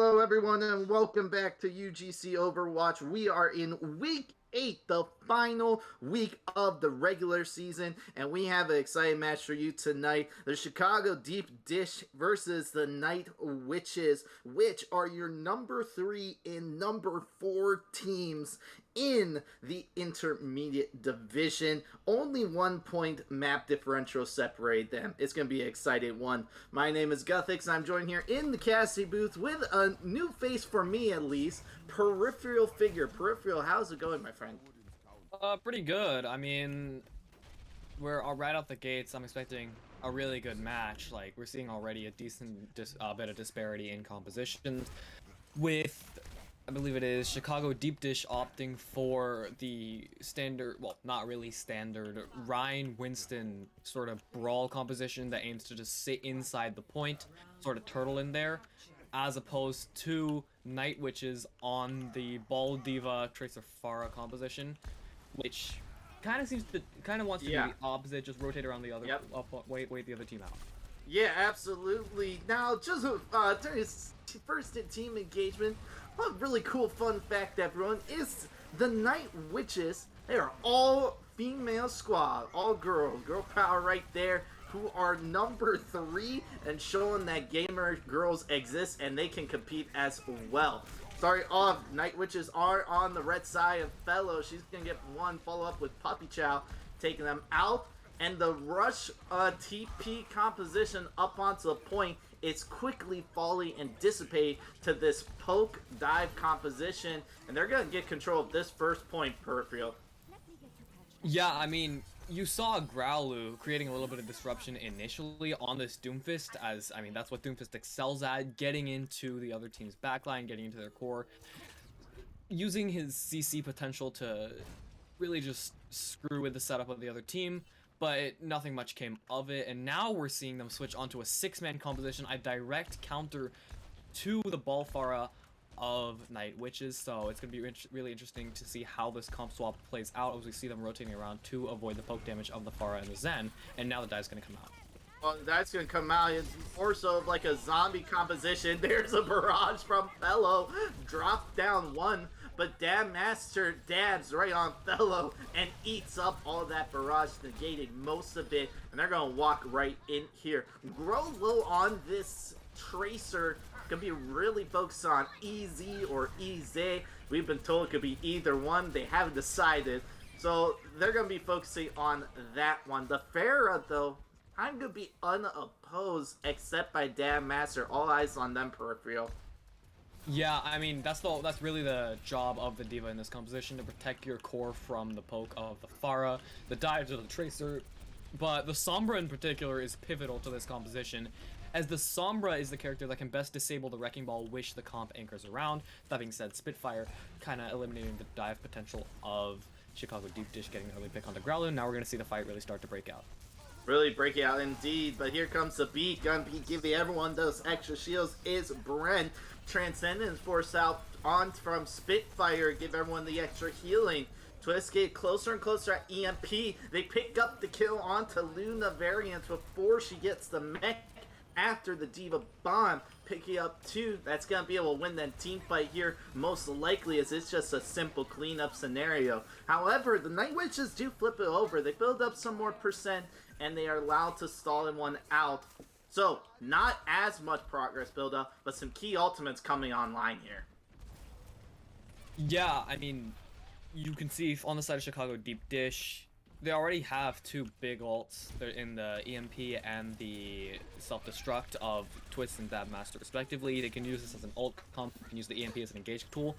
Hello, everyone, and welcome back to UGC Overwatch. We are in Week 8, the final week of the regular season, and we have an exciting match for you tonight. The Chicago Deepdish versus the Night Witches, which are your number 3 and number 4 teams in the intermediate division. Only 1 point map differential separate them. It's going to be an exciting one. My name is Guthix, and I'm joined here in the casting booth with a new face for me, at least, PeripheralFigure. Peripheral, how's it going, my friend? Pretty good. I mean, we're right out the gates. I'm expecting a really good match. Like, we're seeing already a decent bit of disparity in composition with, I believe it is, Chicago Deepdish opting for the standard, well, not really standard, Ryan-Winston sort of brawl composition that aims to just sit inside the point, sort of turtle in there, as opposed to Night Witches on the Ball Diva Tracer Pharah composition, which kind of wants to do the opposite, just rotate around the other, wait the other team out. Yeah, absolutely. Now, just during his first team engagement, one really cool fun fact, everyone, is the Night Witches, they are all female squad, all girls, girl power right there, who are number 3 and showing that gamer girls exist and they can compete as well. Starting off, Night Witches are on the red side of Fellow. She's going to get one follow-up with Puppy Chow, taking them out. And the rush TP composition up onto the point is quickly falling and dissipate to this poke dive composition. And they're going to get control of this first point, Peripheral. Yeah, I mean, you saw Growlu creating a little bit of disruption initially on this Doomfist, as, I mean, that's what Doomfist excels at, getting into the other team's backline, getting into their core, using his CC potential to really just screw with the setup of the other team, but nothing much came of it, and now we're seeing them switch onto a 6-man composition, a direct counter to the Ball Pharah of Night Witches, so it's going to be really interesting to see how this comp swap plays out as we see them rotating around to avoid the poke damage of the Pharah and the Zen, and now the die's going to come out. Well, that's going to come out. It's more so of like a zombie composition. There's a barrage from Fellow. Drop down one, but Dab Master dabs right on Fellow and eats up all of that barrage, negating most of it, and they're going to walk right in here. Grow low on this Tracer, gonna be really focused on EZ or EZ. We've been told it could be either one. They haven't decided, so they're gonna be focusing on that one. The Pharah, though, I'm gonna be unopposed except by Dam Master. All eyes on them, Peripheral. Yeah, I mean, that's really the job of the Diva in this composition, to protect your core from the poke of the Pharah, the dives of the Tracer, but the Sombra in particular is pivotal to this composition, as the Sombra is the character that can best disable the Wrecking Ball which the comp anchors around. That being said, Spitfire kind of eliminating the dive potential of Chicago Deepdish, getting an early pick on the Growlin. Now we're going to see the fight really start to break out. Really breaking out indeed, but here comes the beat. Gonna be giving everyone those extra shields is Brent. Transcendence force out on from Spitfire, give everyone the extra healing. Twist get closer and closer at EMP. They pick up the kill onto Luna Variant before she gets the mech after the Diva Bomb. Picking up 2, that's going to be able to win that team fight here, most likely, as it's just a simple cleanup scenario. However, the Night Witches do flip it over. They build up some more percent, and they are allowed to stall in one out. So, not as much progress build up, but some key ultimates coming online here. Yeah, I mean, you can see on the side of Chicago Deepdish, they already have 2 big ults. They're in the EMP and the self-destruct of Twist and Dab Master respectively. They can use this as an ult comp, they can use the EMP as an engage tool.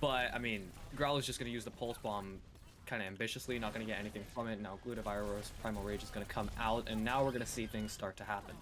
But, I mean, Growl is just going to use the Pulse Bomb kind of ambitiously, not going to get anything from it. Now Glutavirus Primal Rage is going to come out, and now we're going to see things start to happen.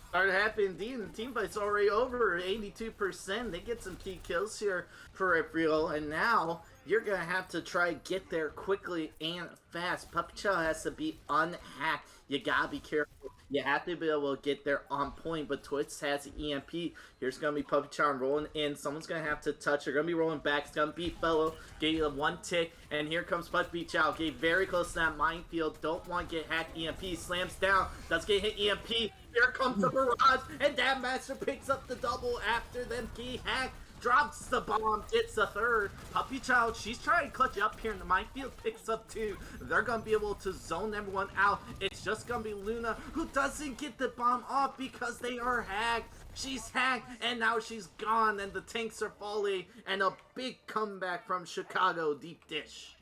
Started happening indeed, and the team fight's already over, 82%. They get some key kills here, Peripheral, and now you're going to have to try to get there quickly and fast. Puppy Chow has to be unhacked. You gotta be careful. You have to be able to get there on point, but Twitch has the EMP. Here's going to be Puppy Chow rolling in. Someone's going to have to touch. They're going to be rolling back. It's going to be Fellow. Get you the one tick, and here comes Puppy Chow. Get very close to that minefield. Don't want to get hacked. EMP slams down. Does get hit EMP. Here comes the barrage, and Dam Master picks up the double after them getting hacked. Drops the bomb, gets the third. Puppy Child, she's trying to clutch up here in the minefield, picks up two. They're going to be able to zone everyone out. It's just going to be Luna who doesn't get the bomb off because they are hacked. She's hacked, and now she's gone, and the tanks are falling, and a big comeback from Chicago Deepdish.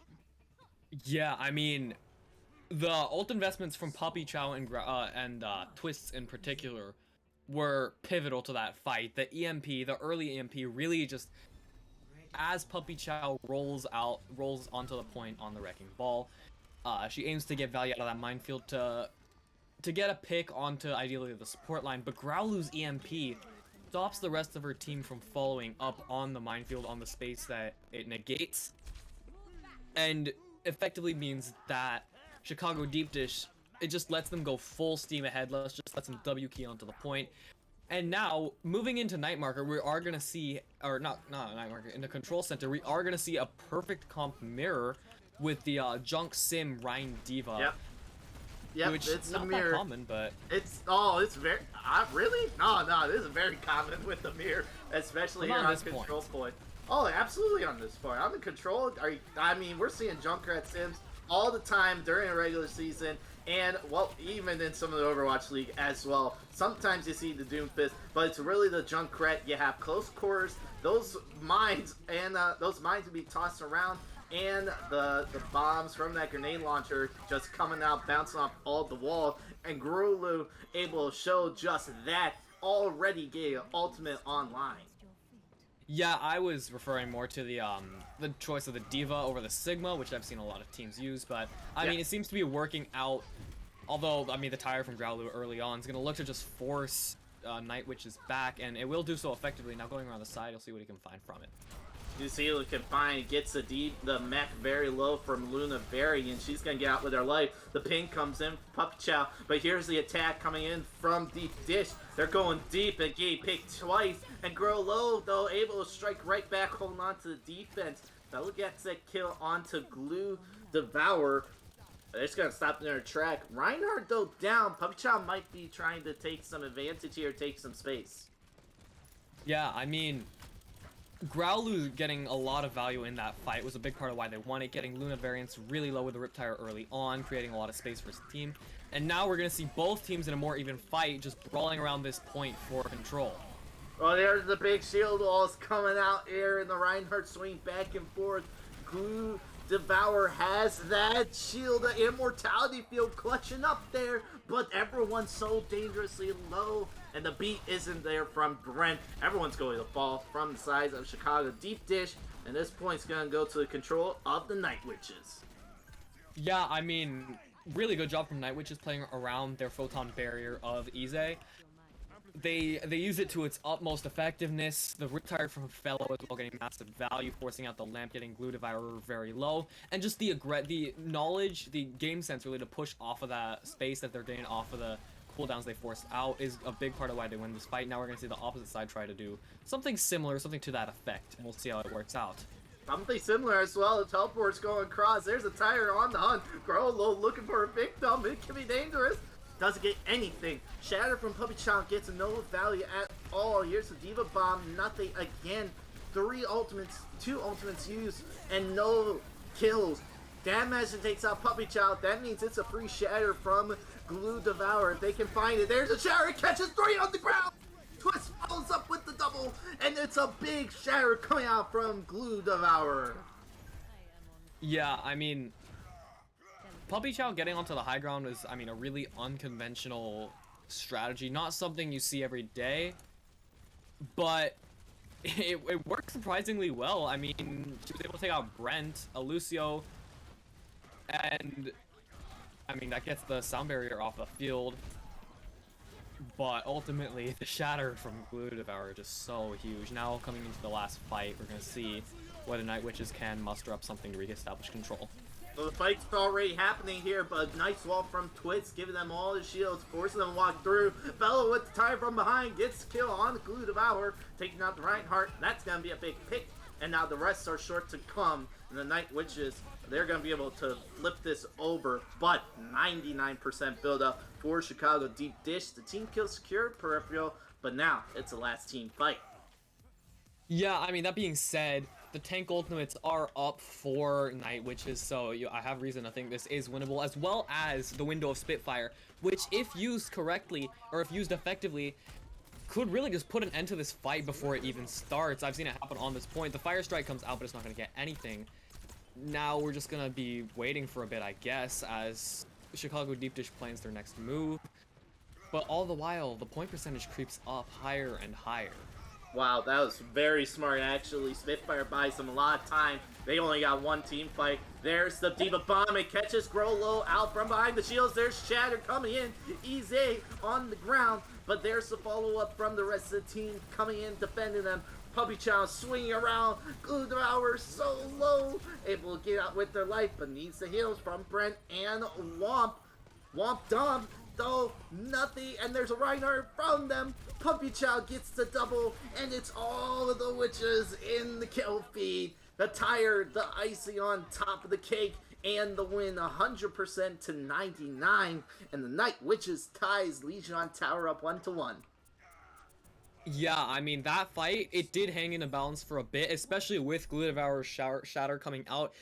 Yeah, I mean, the ult investments from Puppy Chow and Twists in particular were pivotal to that fight. The EMP, the early EMP, really just, as Puppy Chow rolls onto the point on the Wrecking Ball, she aims to get value out of that minefield to get a pick onto ideally the support line, but Growlu's EMP stops the rest of her team from following up on the minefield on the space that it negates, and effectively means that Chicago Deepdish, it just lets them go full steam ahead. Let's them W key onto the point. And now, moving into Night Marker, we are going to see, or not Night Marker, in the control center, we are going to see a perfect comp mirror with the Junk Sim Rhine Diva. Yep, which it's not a mirror. That common, but it's very, really? No, this is very common with the mirror, especially here on control point. Oh, absolutely on this point. On the control, I mean, we're seeing Junkrat Sims all the time during a regular season, and, well, even in some of the Overwatch League as well. Sometimes you see the Doomfist, but it's really the Junkrat. You have close quarters, those mines, and those mines will be tossed around, and the bombs from that grenade launcher just coming out, bouncing off all the wall, and Grulu able to show just that, already gave ultimate online. Yeah, I was referring more to the choice of the Diva over the Sigma, which I've seen a lot of teams use, but I mean, it seems to be working out. Although, I mean, the tire from Growlu early on is going to look to just force Night Witch's back, and it will do so effectively. Now going around the side, you'll see what he can find from it. You see what he can find. He gets the mech very low from Luna Berry, and she's going to get out with her life. The ping comes in for Puppy Chow, but here's the attack coming in from Deepdish. They're going deep and getting picked twice, and Grow Low, though, able to strike right back, holding on to the defense. Now gets that kill onto Glue Devour. They're just going to stop in their track. Reinhardt, though, down. Puppy Chow might be trying to take some advantage here, take some space. Yeah, I mean, Growlu getting a lot of value in that fight was a big part of why they won it, getting Luna variants really low with the Riptire early on, creating a lot of space for his team. And now we're going to see both teams in a more even fight, just brawling around this point for control. Well, there's the big shield walls coming out here, and the Reinhardt swing back and forth. Glue Devour has that shield, the immortality field clutching up there, but everyone's so dangerously low, and the beat isn't there from Brent. Everyone's going to fall from the sides of Chicago Deepdish, and this point's going to go to the control of the Night Witches. Yeah, I mean, really good job from Night Witches playing around their photon barrier of Ize. They use it to its utmost effectiveness. The Riptire from Fellow as well getting massive value, forcing out the lamp, getting Glue Devourer very low, and just the knowledge, the game sense really to push off of that space that they're getting off of the cooldowns they forced out is a big part of why they win this fight. Now we're going to see the opposite side try to do something similar, something to that effect, and we'll see how it works out. Something similar as well. The teleport's going across. There's a tire on the hunt. Growlow looking for a victim. It can be dangerous. Doesn't get anything. Shatter from Puppy Chow gets no value at all. Here's the Diva Bomb. Nothing again. 2 ultimates used, and no kills. Dam Master takes out Puppy Chow. That means it's a free Shatter from Glue Devour. If they can find it. There's a Shatter. It catches 3 on the ground. Twist follows up with the double, and it's a big Shatter coming out from Glue Devourer. Yeah, I mean, Puppy Chow getting onto the high ground is, I mean, a really unconventional strategy. Not something you see every day, but it worked surprisingly well. I mean, she was able to take out Brent, Lucio, and, I mean, that gets the sound barrier off the field. But ultimately, the shatter from Glue Devourer is just so huge. Now, coming into the last fight, we're going to see whether Night Witches can muster up something to re-establish control. Well, the fight's already happening here, but nice wall from Twitz, giving them all the shields, forcing them to walk through. Fellow with the tire from behind gets the kill on the Glue Devour, taking out the Reinhardt. That's going to be a big pick, and now the rest are short to come. And the Night Witches, they're going to be able to flip this over, but 99% build up for Chicago Deepdish. The team kill secured, Peripheral, but now it's a last team fight. Yeah, I mean, that being said, the tank ultimates are up for Night Witches, so I have reason to think this is winnable, as well as the window of Spitfire, which, if used correctly, or if used effectively, could really just put an end to this fight before it even starts. I've seen it happen on this point. The Fire Strike comes out, but it's not going to get anything. Now we're just going to be waiting for a bit, I guess, as Chicago Deepdish plans their next move. But all the while, the point percentage creeps up higher and higher. Wow, that was very smart, actually. Spitfire buys them a lot of time. They only got one team fight. There's the Diva Bomb. It catches Grow Low out from behind the shields. There's Shatter coming in. Easy on the ground. But there's the follow-up from the rest of the team coming in, defending them. Puppy Chow swinging around. Glue Devour so low. Able to get out with their life, but needs the heals from Brent and Womp. Womp Dump, though, nothing. And there's a Reinhardt from them. Puppy Chow gets the double, and it's all of the witches in the kill feed. The tire, the icing on top of the cake, and the win 100% to 99. And the Night Witches ties Legion on Tower up 1-1. Yeah, I mean, that fight, it did hang in a balance for a bit, especially with Glue Devour's Shatter coming out,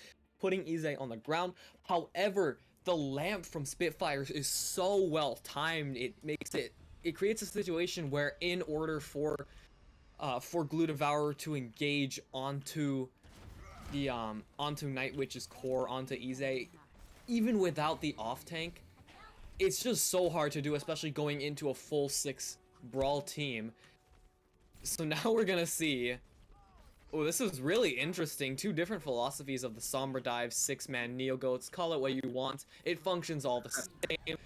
putting Ize on the ground. However, the lamp from Spitfires is so well timed, it creates a situation where, in order for Glue Devourer to engage onto the onto Night Witch's core, onto Ize, even without the off tank, it's just so hard to do, especially going into a full 6 brawl team. So now we're gonna see. Oh, this is really interesting. 2 different philosophies of the Sombra Dive 6-man Neo Goats. Call it what you want. It functions all the same.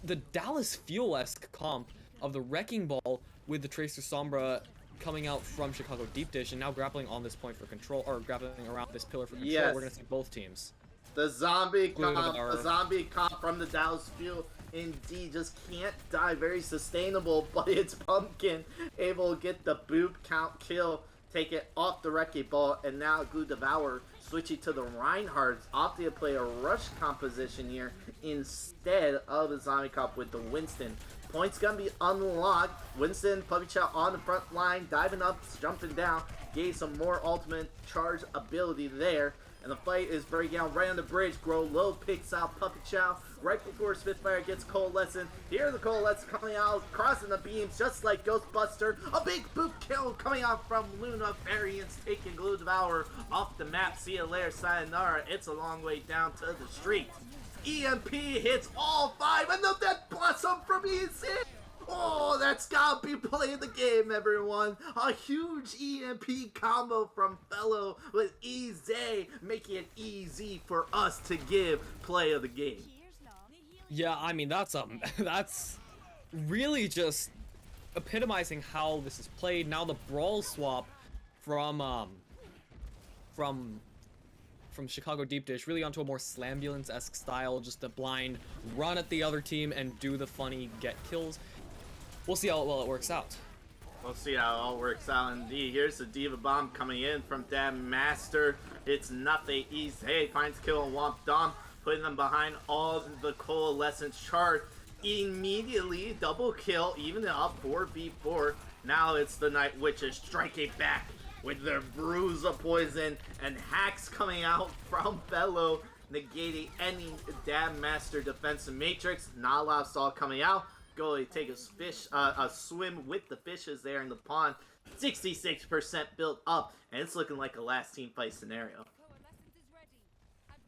The Dallas Fuel-esque comp of the Wrecking Ball with the Tracer Sombra coming out from Chicago Deepdish and now grappling on this point for control, or grappling around this pillar for control. Yes. We're gonna see both teams. The zombie comp from the Dallas Fuel indeed just can't die. Very sustainable, but it's Pumpkin able to get the boop count kill, take it off the Wrecking Ball, and now Glue Devour switching to the Reinhardts, opting to play a rush composition here instead of the zombie comp with the Winston. Points gonna be unlocked. Winston, Puppy Chow on the front line, diving up, jumping down, gave some more ultimate charge ability there. And the fight is breaking out right on the bridge. Grow Low picks out Puppy Chow right before Spitfire gets Coalescent. Here the Coalescent coming out, crossing the beams just like Ghostbuster. A big boop kill coming out from Luna. Variants taking Glue Devour off the map. See you later, sayonara. It's a long way down to the street. EMP hits all 5, and the Death Blossom from Easy. Oh, that's gotta be playing the game, everyone. A huge EMP combo from Fellow with Easy, making it easy for us to give play of the game. Yeah, I mean, that's really just epitomizing how this is played. Now the brawl swap from Chicago Deepdish really onto a more Slambulance-esque style, just a blind run at the other team and do the funny get kills. We'll see how well it works out. We'll see how it all works out indeed. Here's the Diva Bomb coming in from Dam Master. It's nothing easy. Hey, finds kill on Womp Dom, putting them behind all the Coalescence charge. Immediately double kill, even up 4v4. Now it's the Night Witches striking back with their Bruise of Poison, and hacks coming out from Bellow, negating any Dam Master defensive matrix. Not a lot of Saw coming out. Go take a swim with the fishes there in the pond. 66% built up, and it's looking like a last team fight scenario.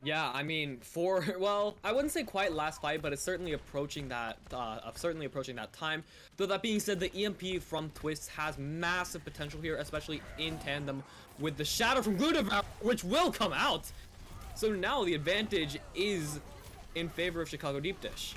Yeah, I mean, well, I wouldn't say quite last fight, but it's certainly approaching that time. Though that being said, the EMP from Twist has massive potential here, especially in tandem with the Shadow from Glue Devour, which will come out. So now the advantage is in favor of Chicago Deepdish.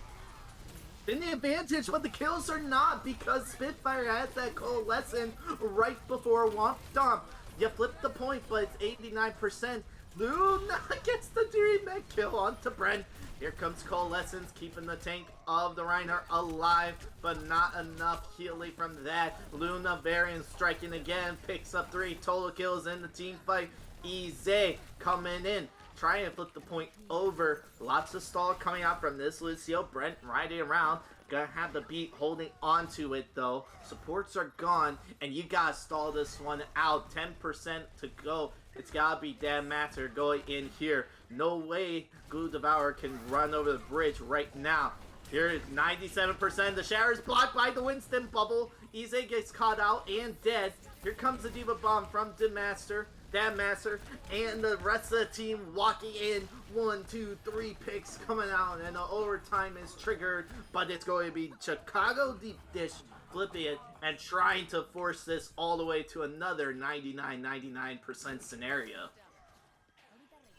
In the advantage, but the kills are not, because Spitfire has that Coalescent right before Womp Dump. You flip the point, but it's 89%. Luna gets the dream kill onto Brent. Here comes Coalescence, keeping the tank of the Reinhardt alive, but not enough healing from that. Luna Varian striking again, picks up 3 total kills in the team fight. Easy coming in, trying to flip the point over. Lots of stall coming out from this Lucio. Brent riding around. Gonna have the beat holding onto it though. Supports are gone, and you gotta stall this one out. 10% to go. It's gotta be Dan Master going in here. No way Glue Devourer can run over the bridge right now. Here is 97%. The shower is blocked by the Winston bubble. Ize gets caught out and dead. Here comes the Diva Bomb from Dan Master, and the rest of the team walking in. 1, 2, 3 picks coming out, and the overtime is triggered, but it's going to be Chicago Deepdish flipping it and trying to force this all the way to another 99% scenario.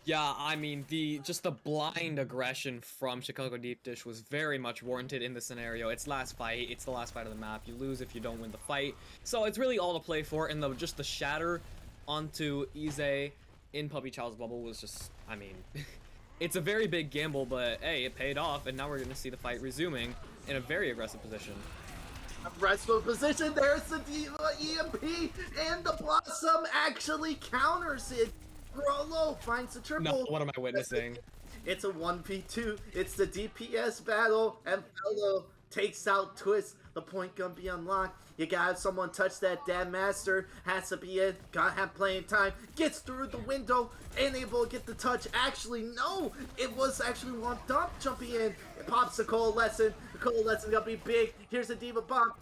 Yeah, I mean, just the blind aggression from Chicago Deepdish was very much warranted in the scenario. It's last fight, it's the last fight of the map. You lose if you don't win the fight. So it's really all to play for, and just the shatter onto Ize in Puppy Child's bubble was just, I mean, it's a very big gamble, but hey, it paid off, and now we're going to see the fight resuming in a very aggressive position. Aggressive position, there's the Diva EMP, and the Blossom actually counters it. Grollo finds the triple. No, what am I witnessing? It's a 1v2. It's the DPS battle, and Fellow takes out Twist. The point gonna be unlocked. You gotta have someone touch that. Dan Master has to be in. Gotta have playing time. Gets through the window and able to get the touch. Actually, no. It was actually one dump jumping in. It pops the Coalescent. The Coalescent gonna be big. Here's a Diva Bomb.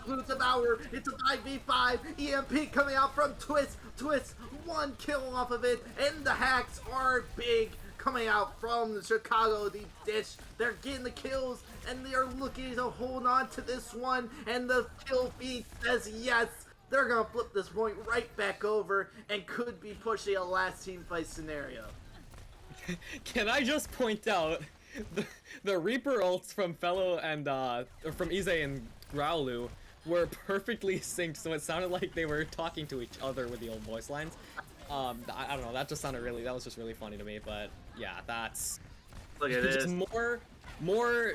Blue Devourer. It's a 5v5. EMP coming out from Twist. Twist, 1 kill off of it. And the hacks are big coming out from the Chicago Deepdish. They're getting the kills, and they are looking to hold on to this one. And the kill feed says yes. They're going to flip this point right back over and could be pushing a last team fight scenario. Can I just point out the Reaper ults from Fellow and from Ize and Growlu were perfectly synced, so it sounded like they were talking to each other with the old voice lines. I don't know, that was just really funny to me, but yeah, that's... Look at this. More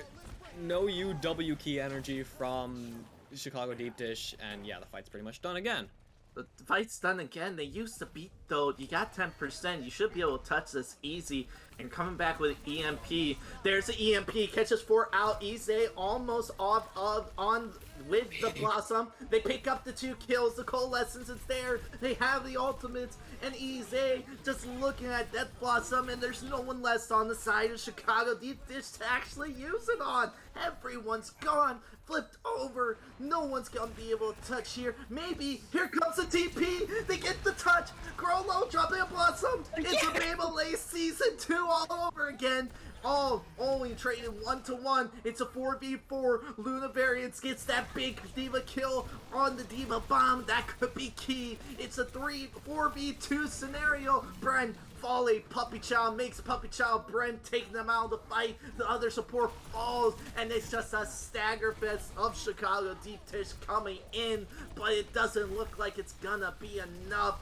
no UW key energy from Chicago Deepdish, and yeah, the fight's pretty much done again. The fight's done again. They used to beat though. You got 10%. You should be able to touch this easy. And coming back with EMP. There's the EMP. Catches 4 out. Ize almost off on with the Blossom. They pick up the 2 kills. The Coalescence is there. They have the ultimates. And Ize just looking at Death Blossom. And there's no one left on the side of Chicago Deepdish to actually use it on. Everyone's gone. Flipped over. No one's gonna be able to touch here. Maybe. Here comes the TP. They get the touch. Grollo dropping a Blossom. It's a Beyblade Season 2 all over again. All only traded 1-1. It's a 4v4. Luna Variance gets that big Diva kill on the Diva Bomb. That could be key. It's a 4v2 scenario. Brent Folly, Puppy Child makes Puppy Child Brent taking them out of the fight. The other support falls, and it's just a stagger fest of Chicago Deepdish coming in, but it doesn't look like it's gonna be enough.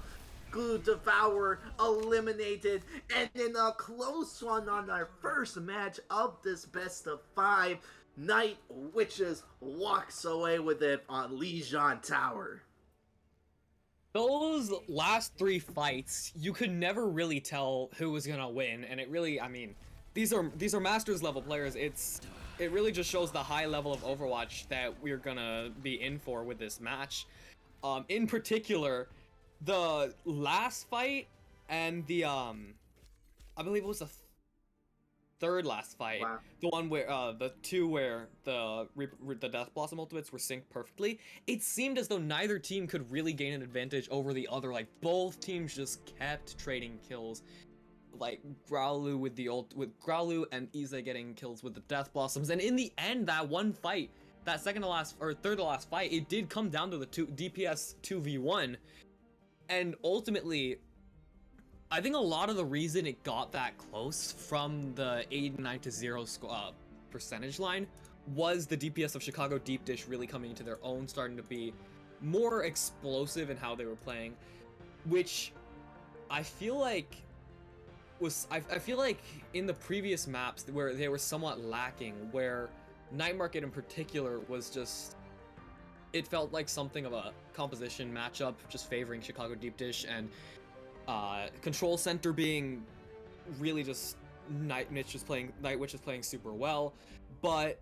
Glue Devourer eliminated, and in a close one on our first match of this best of 5, Night Witches walks away with it on Lijian Tower. Those last 3 fights, you could never really tell who was gonna win, and it really, I mean, these are Masters level players. It really just shows the high level of Overwatch that we're gonna be in for with this match. In particular, the last fight and the I believe it was the third last fight. Wow. The one where the 2 where the Death Blossom ultimates were synced perfectly. It seemed as though neither team could really gain an advantage over the other. Like, both teams just kept trading kills. Like Growlu with Growlu and Ize getting kills with the Death Blossoms, and in the end, that one fight, that second to last or third to last fight, it did come down to the DPS 2v1, and ultimately, I think a lot of the reason it got that close from the 89-0 percentage line was the DPS of Chicago Deepdish really coming into their own, starting to be more explosive in how they were playing, which I feel like I feel like in the previous maps where they were somewhat lacking, where Night Market in particular was just, it felt like something of a composition matchup, just favoring Chicago Deepdish, and Control Center being really just Night Witch is playing super well, but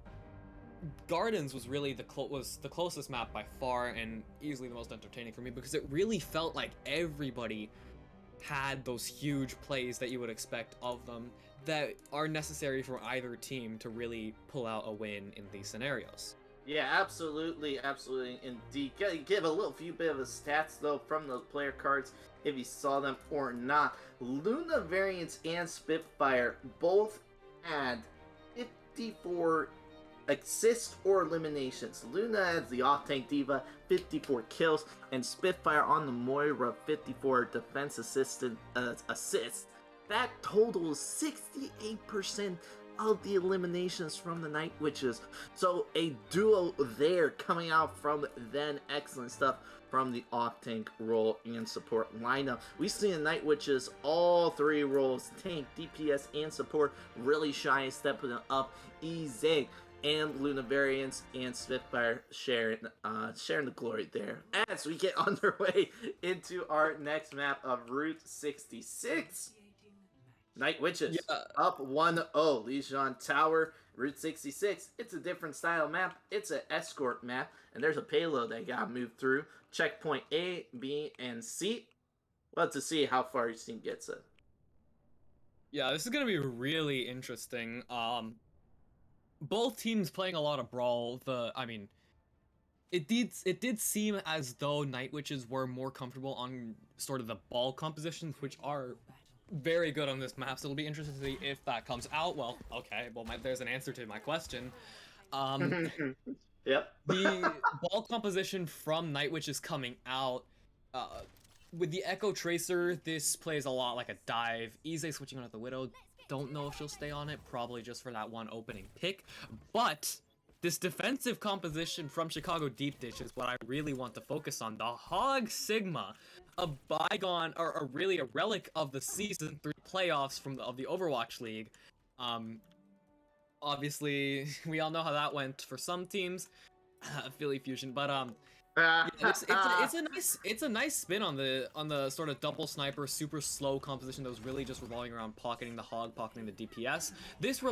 Gardens was really the closest map by far, and easily the most entertaining for me, because it really felt like everybody had those huge plays that you would expect of them that are necessary for either team to really pull out a win in these scenarios. Yeah, absolutely, absolutely, indeed. Gotta give a little few bit of the stats, though, from those player cards, if you saw them or not. Luna Variants and Spitfire both had 54 assists or eliminations. Luna as the off-tank diva, 54 kills, and Spitfire on the Moira, 54 defense assists. That totals 68% of the eliminations from the Night Witches. So a duo there coming out from then. Excellent stuff from the off-tank role and support lineup. We see the Night Witches, all three roles, tank, DPS, and support, really shine, stepping up. Easy and Luna Variants and Spitfire sharing the glory there. As we get underway into our next map of Route 66. Night Witches, up 1-0. Lijiang Tower, Route 66. It's a different style map. It's an escort map, and there's a payload that got moved through. Checkpoint A, B, and C. We'll have to see how far your team gets it. Yeah, this is gonna be really interesting. Both teams playing a lot of Brawl. It did seem as though Night Witches were more comfortable on sort of the ball compositions, which are very good on this map, so it'll be interesting to see if that comes out. Well, okay, there's an answer to my question. Yep. The ball composition from Night Witch is coming out. With the Echo Tracer, this plays a lot like a dive. Ize switching on at the Widow. Don't know if she'll stay on it, probably just for that one opening pick. But this defensive composition from Chicago Deepdish is what I really want to focus on. The Hog Sigma, a bygone, or really a relic of the Season 3 playoffs of the Overwatch League. Obviously, we all know how that went for some teams, Philly Fusion, but yeah, it's a nice spin on the sort of double sniper, super slow composition that was really just revolving around pocketing the Hog, pocketing the DPS. This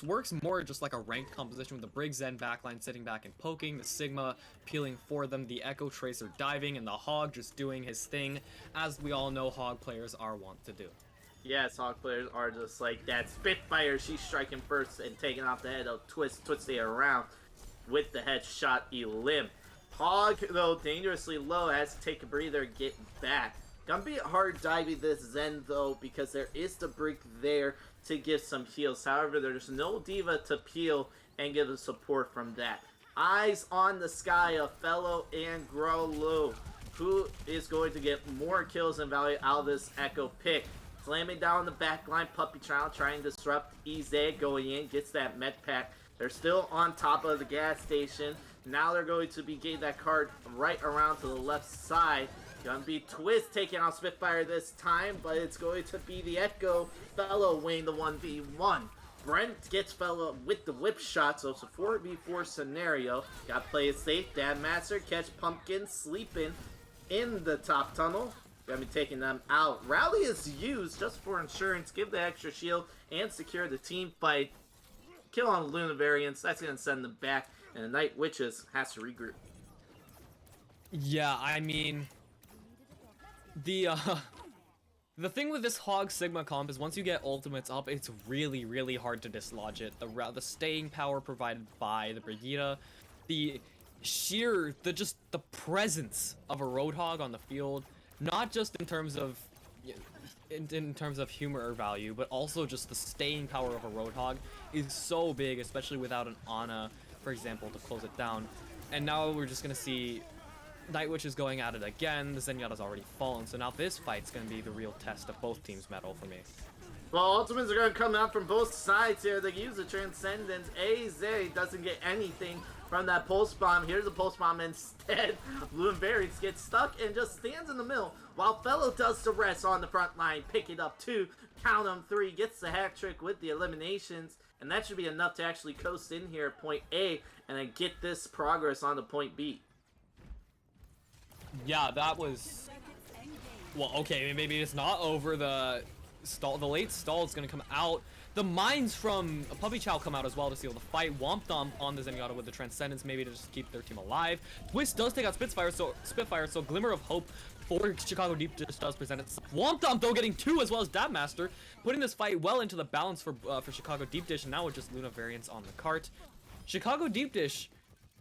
works more just like a ranked composition with the Brig Zen backline sitting back and poking, the Sigma peeling for them, the Echo Tracer diving, and the Hog just doing his thing, as we all know Hog players are wont to do. Yes, Hog players are just like that. Spitfire, she's striking first and taking off the head of twisting around with the headshot elim. Hog, though, dangerously low, has to take a breather and get back. Gonna be hard diving this Zen, though, because there is the Brig there to give some heals. However, there's no Diva to peel and give the support from that. Eyes on the sky of Fellow and Grolu, who is going to get more kills and value out of this Echo pick. Slamming down the backline, Puppy Child trying to disrupt. Ize going in, gets that med pack. They're still on top of the gas station. Now they're going to be getting that card right around to the left side. Gonna be Twist taking out Spitfire this time, but it's going to be the Echo Fellow winning the 1v1. Brent gets Fellow with the whip shot, so it's a 4v4 scenario. Gotta play it safe. Dad Master catch Pumpkin sleeping in the top tunnel. Gonna be taking them out. Rally is used just for insurance. Give the extra shield and secure the team fight. Kill on Luna Variants. That's gonna send them back. And the Night Witches has to regroup. Yeah, I mean, the thing with this Hog Sigma comp is once you get ultimates up, it's really, really hard to dislodge it. The staying power provided by the Brigida, the presence of a Roadhog on the field, not just in terms of humor or value, but also just the staying power of a Roadhog is so big, especially without an Ana, for example, to close it down. And now we're just gonna see Night Witch is going at it again. The Zenyatta's already fallen, so now this fight's gonna be the real test of both teams' mettle for me. Well, ultimates are going to come out from both sides here. They use the Transcendence. AZ doesn't get anything from that pulse bomb. Here's a pulse bomb instead. Blue and Variants gets stuck and just stands in the middle while Fellow does the rest on the front line. Pick it up 2, count 'em 3, gets the hat trick with the eliminations. And that should be enough to actually coast in here at point A and then get this progress on to point B. Yeah, that was... Well, okay, maybe it's not over. The late stall is going to come out. The mines from Puppy Chow come out as well to seal the fight. Womp Thump on the Zenyatta with the Transcendence, maybe to just keep their team alive. Twist does take out Spitfire, so glimmer of hope for Chicago Deep Dish does present itself. Womp Thump, though, getting 2 as well as Dab Master, putting this fight well into the balance for Chicago Deep Dish, and now with just Luna variants on the cart. Chicago Deep Dish,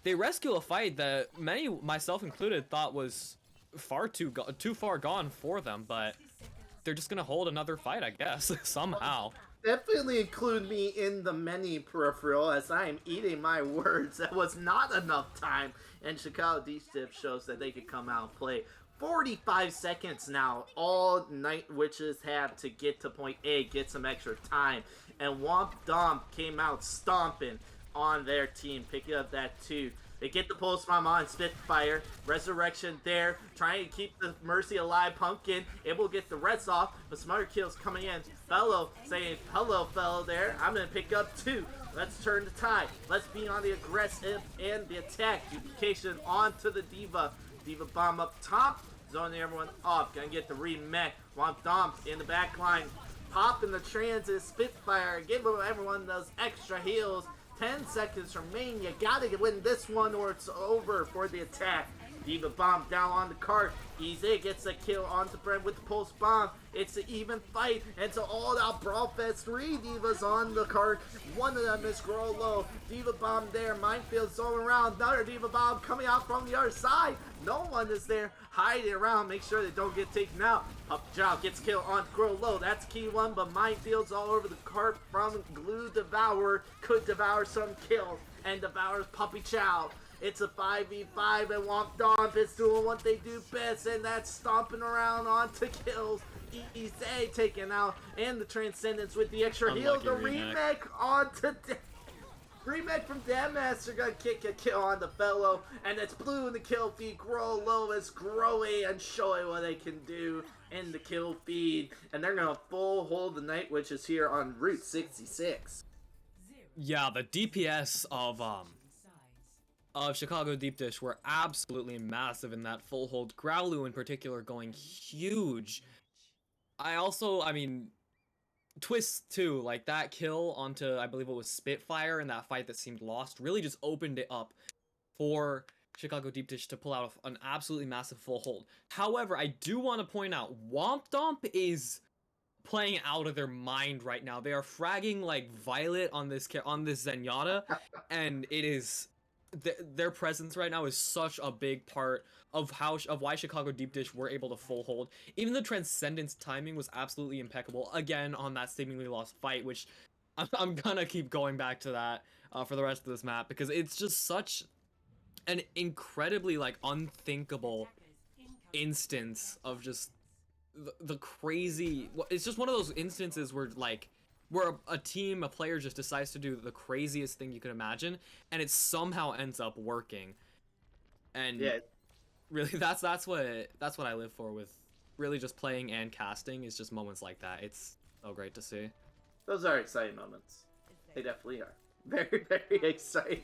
they rescue a fight that many, myself included, thought was far too far gone for them, but they're just gonna hold another fight, I guess, somehow. Definitely include me in the many, Peripheral, as I am eating my words. That was not enough time, and Chicago Deep Dish shows that they could come out and play. 45 seconds now, all Night Witches have to get to point A, get some extra time, and Womp Dump came out stomping on their team, picking up that 2. They get the pulse bomb on Spitfire. Resurrection there, trying to keep the Mercy alive. Pumpkin able to get the rest off, but smarter kills coming in. Fellow saying, hello, Fellow there. I'm going to pick up 2. Let's turn the tide. Let's be on the aggressive and the attack. Duplication onto the Diva. Diva bomb up top, zoning everyone off. Gonna get the remake. Womp Domp in the back line. Popping the transit. Spitfire. Give everyone those extra heals. 10 seconds remain. You gotta win this one or it's over for the attack. Diva bomb down on the cart. Easy gets a kill onto Brent with the pulse bomb. It's an even fight. It's an all-out brawl fest. 3 Divas on the cart. One of them is Grow Low. Diva bomb there. Minefield zone around. Another Diva bomb coming out from the other side. No one is there. Hiding around. Make sure they don't get taken out. Up Jow gets killed on Grow Low. That's key one, but Minefields all over the cart from Glue Devourer. Could devour some kills and devours Puppy Chow. It's a 5v5 and Womp Domp is doing what they do best, and that's stomping around onto kills. Easy taken out, and the Transcendence with the extra heal. The remake onto remake from Dam Master gonna kick a kill on the Fellow, and it's Blue in the kill feed. Grow Low is growing and showing what they can do in the kill feed, and they're gonna full hold the Night Witches here on Route 66. Yeah, the DPS of Chicago Deep Dish were absolutely massive in that full hold. Growlu in particular going huge. I mean, Twist too, like that kill onto, I believe it was Spitfire in that fight that seemed lost, really just opened it up for Chicago Deep Dish to pull out an absolutely massive full hold. However, I do want to point out, Womp Domp is playing out of their mind right now. They are fragging like Violet on this Zenyatta, and it is... their presence right now is such a big part of why Chicago Deep Dish were able to full hold. Even the Transcendence timing was absolutely impeccable, again, on that seemingly lost fight, which I'm gonna keep going back to that for the rest of this map, because it's just such an incredibly, like, unthinkable instance of just the crazy... It's just one of those instances where, like, where a player just decides to do the craziest thing you could imagine, and it somehow ends up working. And yeah, really, that's what I live for with really just playing and casting, is just moments like that. It's so great to see. Those are exciting moments. They definitely are. Very, very exciting.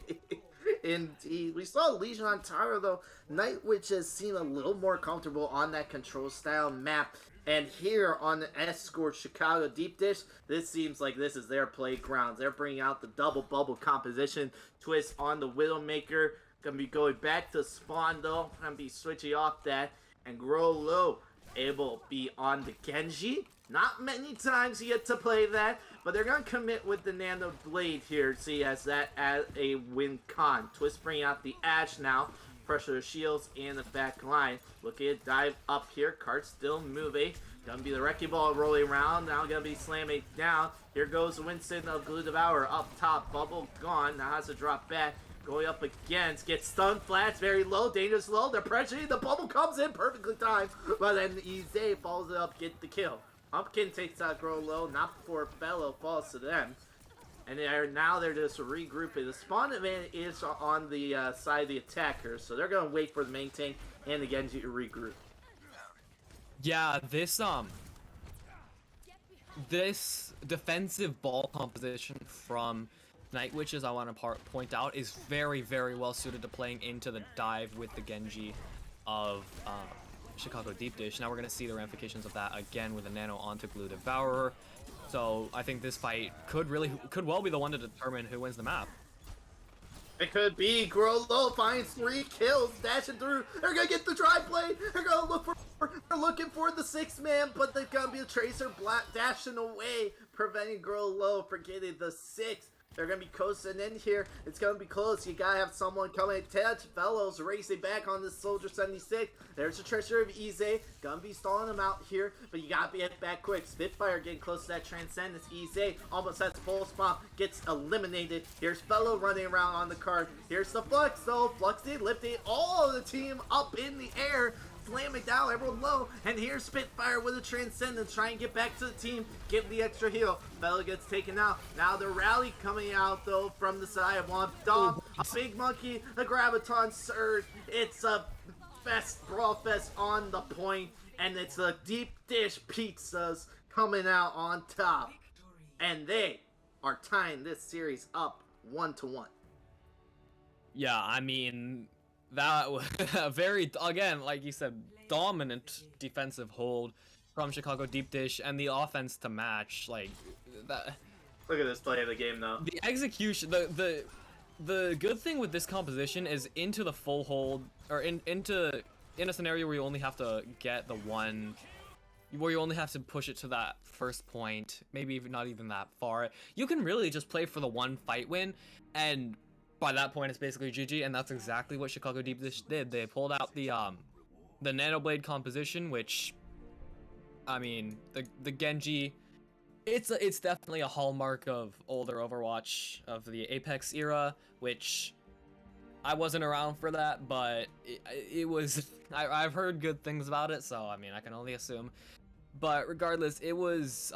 Indeed. We saw Legion on Taro, though. Night Witches seem a little more comfortable on that control style map. And here on the Escort Chicago Deep Dish, this seems like this is their playground. They're bringing out the double bubble composition. Twist on the Widowmaker. Gonna be going back to Spawn, though. Gonna be switching off that. And Grow Low able to be on the Genji. Not many times you get to play that, but they're gonna commit with the Nano Blade here. See, as that as a win con. Twist bringing out the Ash now. Pressure the shields in the back line. Looking at dive up here. Cart still moving. Gonna be the Wrecking Ball rolling around. Now gonna be slamming down. Here goes Winston of Glue Devourer up top. Bubble gone. Now has to drop back. Going up against. Gets stunned. Flats very low. Dangerous low. They're pressuring. The bubble comes in perfectly timed. But then Ize follows it up. Get the kill. Pumpkin takes out Grow Low. Not before Fellow falls to them. And they're just regrouping. The spawn event is on the side of the attackers, so they're gonna wait for the main tank and the Genji to regroup. Yeah, this defensive ball composition from Night Witches, I want to point out, is very, very well suited to playing into the dive with the Genji of Chicago Deepdish. Now we're going to see the ramifications of that again with a nano onto Blue Devourer. So I think this fight could well be the one to determine who wins the map. It could be. Grow Low finds 3 kills, dashing through. They're gonna get the drive blade. They're gonna they're looking for the 6-man, but there's gonna be a Tracer dashing away, preventing Grow Low from getting the 6. They're gonna be coasting in here. It's gonna be close. You gotta have someone coming and touch. Fellows racing back on this Soldier 76. There's a treasure of Ize. Gonna be stalling him out here, but you gotta be back quick. Spitfire getting close to that Transcendence. Ize almost has full spawn, gets eliminated. Here's Fellow running around on the card. Here's the Flux though. Fluxy lifting all of the team up in the air. Slamming down, everyone low, and here's Spitfire with a Transcendence, trying to get back to the team, give the extra heal. Fellow gets taken out. Now the rally coming out though from the side of one Dom, a big monkey, a Graviton Surge. It's a brawl fest on the point, and it's the Deep Dish Pizzas coming out on top, and they are tying this series up 1-1. Yeah, I mean, that was a very, again, like you said, dominant defensive hold from Chicago Deepdish, and the offense to match, like, that. Look at this play of the game, though. The execution, the good thing with this composition is into the full hold, or in a scenario where you only have to get the one, where you only have to push it to that first point, maybe even not even that far, you can really just play for the one fight win, and by that point it's basically GG, and that's exactly what Chicago Deepdish did. They pulled out the Nano Blade composition, which, I mean, the Genji, it's definitely a hallmark of older Overwatch, of the Apex era, which I wasn't around for that, but it was, I've heard good things about it, so I mean, I can only assume. But regardless, it was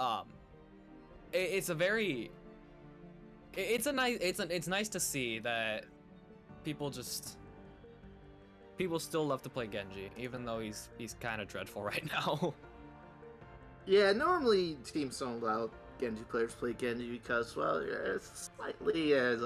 it's nice to see that people still love to play Genji, even though he's kind of dreadful right now. Yeah, normally teams don't allow Genji players play Genji because, well, it's slightly as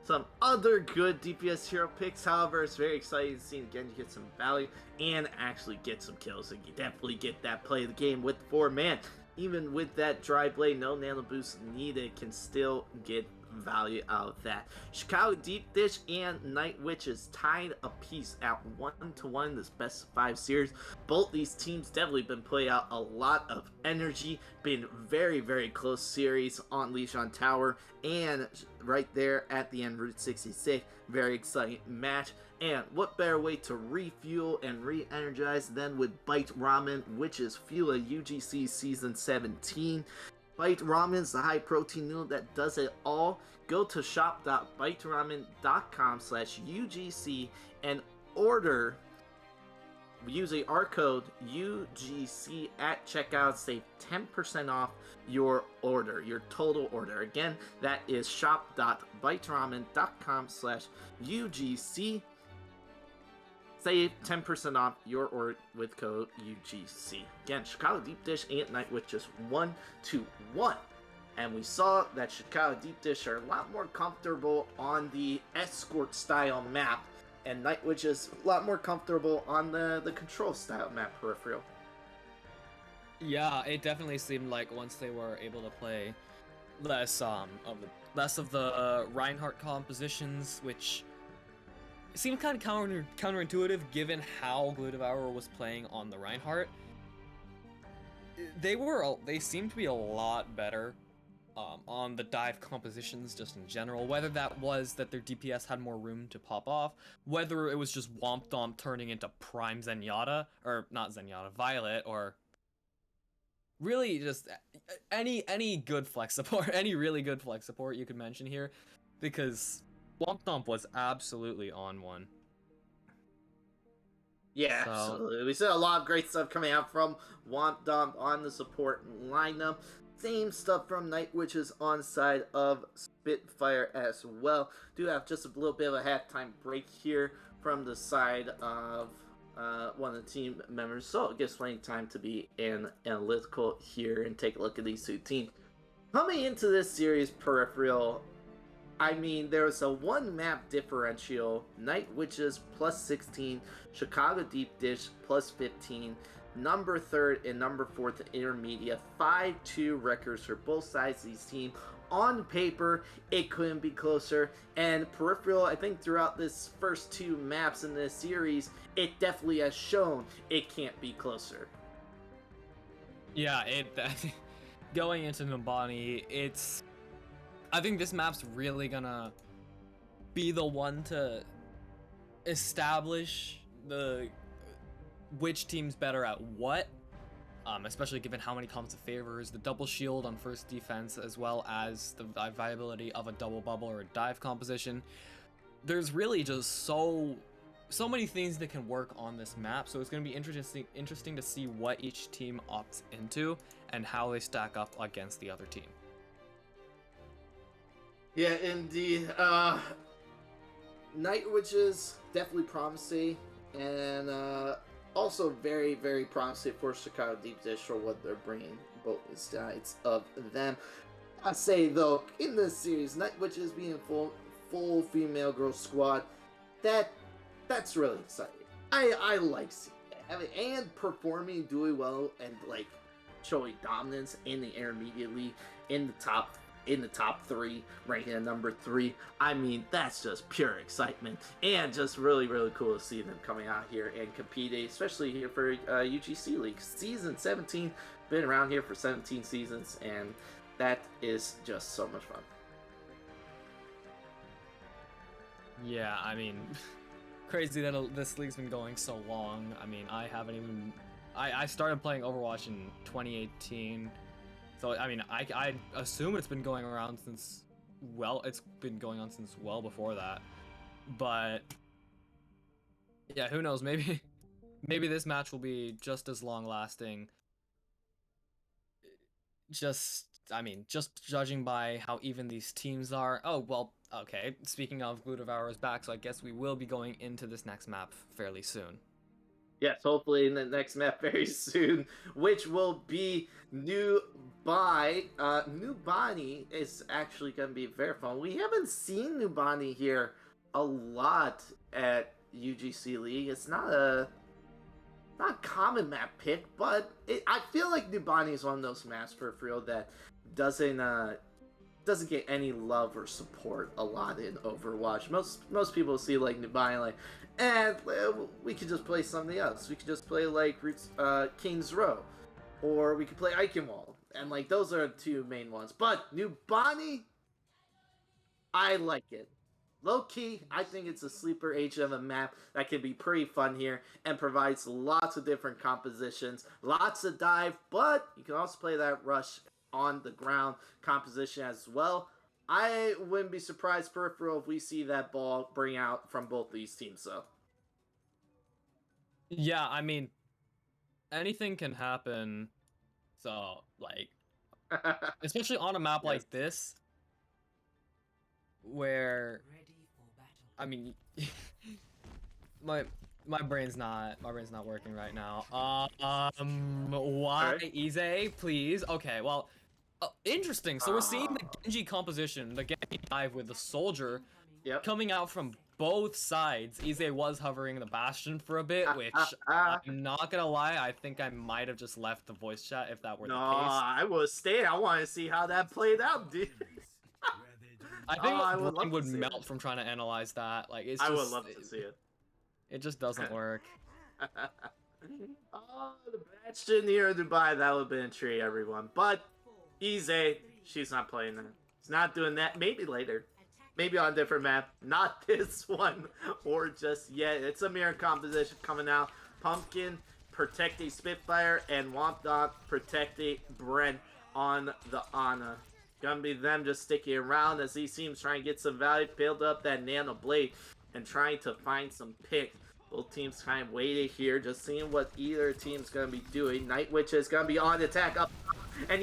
some other good DPS hero picks. However, it's very exciting to see Genji get some value and actually get some kills. And you definitely get that play of the game with 4-man. Even with that dry blade, no nano boost needed, can still get value out of that. Chicago Deepdish and Night Witches tied a piece at 1-1 this best of 5 series. Both these teams definitely been playing out a lot of energy, been very, very close series on Leash on Tower, and right there at the end, Route 66, very exciting match. And what better way to refuel and re-energize than with Bite Ramen, which is fuel of UGC Season 17. Bite Ramen is the high protein noodle that does it all. Go to shop.biteramen.com/UGC and order using our code UGC at checkout. Save 10% off your order, your total order. Again, that is shop.biteramen.com/UGC. Save 10% off your order with code UGC. Again, Chicago Deepdish and Night Witches 1-1. And we saw that Chicago Deepdish are a lot more comfortable on the escort style map, and Night Witches a lot more comfortable on the control style map, Peripheral. Yeah, it definitely seemed like once they were able to play less of the Reinhardt compositions, which seemed kind of counterintuitive given how Blue Devourer was playing on the Reinhardt. They seemed to be a lot better on the dive compositions just in general, whether that was that their DPS had more room to pop off, whether it was just Womp Domp turning into Prime Zenyatta, or not Zenyatta, Violet, or really just any good flex support, any really good flex support you could mention here, because Womp Domp was absolutely on one. Yeah, absolutely. We saw a lot of great stuff coming out from Womp Domp on the support lineup. Same stuff from Night Witches on side of Spitfire as well. Do have just a little bit of a halftime break here from the side of one of the team members, so it gives plenty of time to be analytical here and take a look at these two teams. Coming into this series, Peripheral, I mean, there's a one map differential. Night Witches plus 16, Chicago Deepdish plus 15, number 3rd and number 4th intermediate, 5-2 records for both sides of these teams. On paper, it couldn't be closer, and Peripheral, I think throughout this first 2 maps in this series, it definitely has shown it can't be closer. Yeah, going into Numbani, I think this map's really gonna be the one to establish which team's better at what, especially given how many comes to favors the double shield on first defense, as well as the viability of a double bubble or a dive composition. There's really just so many things that can work on this map, so it's going to be interesting to see what each team opts into and how they stack up against the other team. Yeah, indeed. Night Witches definitely promising, and also very, very promising for Chicago Deepdish for what they're bringing both sides of them. I say though, in this series, Night Witches being a full female girl squad, that's really exciting. I like seeing that. And performing, doing well, and like showing dominance in the intermediate league in the top 3, ranking at number 3. I mean, that's just pure excitement, and just really, really cool to see them coming out here and competing, especially here for UGC League. Season 17, been around here for 17 seasons, and that is just so much fun. Yeah, I mean, crazy that this league's been going so long. I mean, I started playing Overwatch in 2018. So, I mean, I assume it's been going around since, well, it's been going on since well before that. But, yeah, who knows, maybe this match will be just as long-lasting. Just judging by how even these teams are. Oh, well, okay, speaking of, Blue Devourer's back, so I guess we will be going into this next map fairly soon. Yes, hopefully in the next map very soon, which will be Numbani. Numbani is actually going to be very fun. We haven't seen Numbani here a lot at UGC League. It's not a common map pick, but I feel like Numbani is one of those maps for real that doesn't get any love or support a lot in Overwatch. Most people see like Numbani like, and we could just play something else. We could just play like King's Row, or we could play Eichenwald, and like those are the 2 main ones. But Numbani, I like it. Low key, I think it's a sleeper HM map that can be pretty fun here and provides lots of different compositions, lots of dive, but you can also play that rush on the ground composition as well. I wouldn't be surprised, Peripheral, if we see that ball bring out from both these teams, though. Yeah, I mean, anything can happen. So, like, especially on a map like this, where, I mean, my brain's not working right now. Why, right. Ize, please? Okay, well. Interesting. So we're seeing the Genji composition, the Genji dive with the soldier coming out from both sides. Ize was hovering the Bastion for a bit, which I'm not gonna lie, I think I might have just left the voice chat if that were the case. No, I was staying. I want to see how that played out, dude. I think my brain would melt from trying to analyze that. Like, it's just, I would love to see it. It just doesn't work. Oh, the Bastion here in Dubai, that would have been a treat, everyone. But Ize, she's not playing that. She's not doing that. Maybe later. Maybe on a different map. Not this one. Or just yet. It's a mirror composition coming out. Pumpkin protecting Spitfire and Womp Dog protecting Brent on the Ana. Gonna be them just sticking around as these teams trying to get some value, build up that Nano Blade, and trying to find some picks. Both teams kind of waiting here, just seeing what either team's gonna be doing. Night Witch is gonna be on attack up. And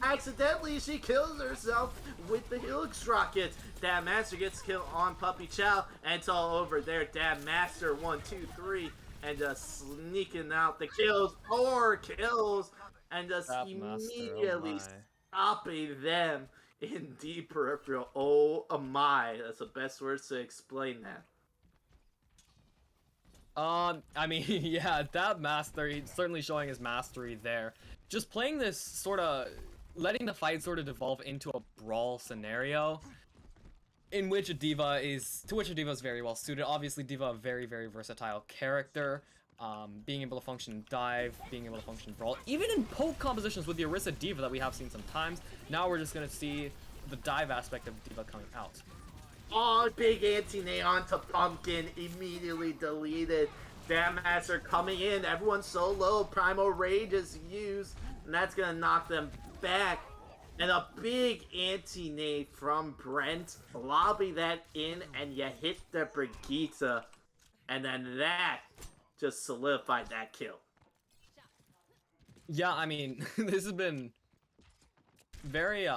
accidentally, she kills herself with the Helix rocket. Dab Master gets killed on Puppy Chow, and it's all over there. Dab Master 1, 2, 3, and just sneaking out the kills, 4 kills, and just Dab immediately Master, stopping them in deep peripheral. Oh my, that's the best words to explain that. I mean, yeah, Dab Master, he's certainly showing his mastery there. Just playing this sort of, letting the fight sort of devolve into a brawl scenario, in which a D.Va is, to which a D.Va is very well suited. Obviously, D.Va a very, very versatile character, being able to function in dive, being able to function in brawl, even in poke compositions with the Orisa D.Va that we have seen sometimes. Now we're just gonna see the dive aspect of D.Va coming out. Oh, big anti-neon to Pumpkin, immediately deleted. Dam Master coming in, everyone's so low, Primal Rage is used, and that's gonna knock them back. And a big anti-nade from Brent, lobby that in, and you hit the Brigitte, and then that just solidified that kill. Yeah, I mean, this has been very,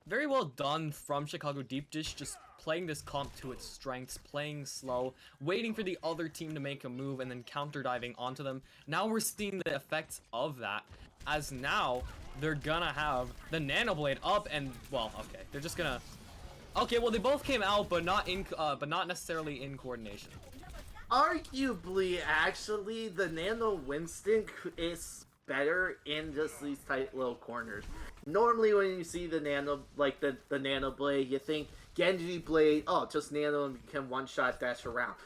very well done from Chicago Deepdish, just playing this comp to its strengths, playing slow, waiting for the other team to make a move, and then counter-diving onto them. Now we're seeing the effects of that, as now they're gonna have the Nano Blade up, and, well, okay, they're just gonna... Okay, well, they both came out, but not necessarily in coordination. Arguably, actually, the Nano Winston is better in just these tight little corners. Normally when you see the Nano, like the Nano Blade, you think Genji Blade, oh, just Nano and can one-shot dash around.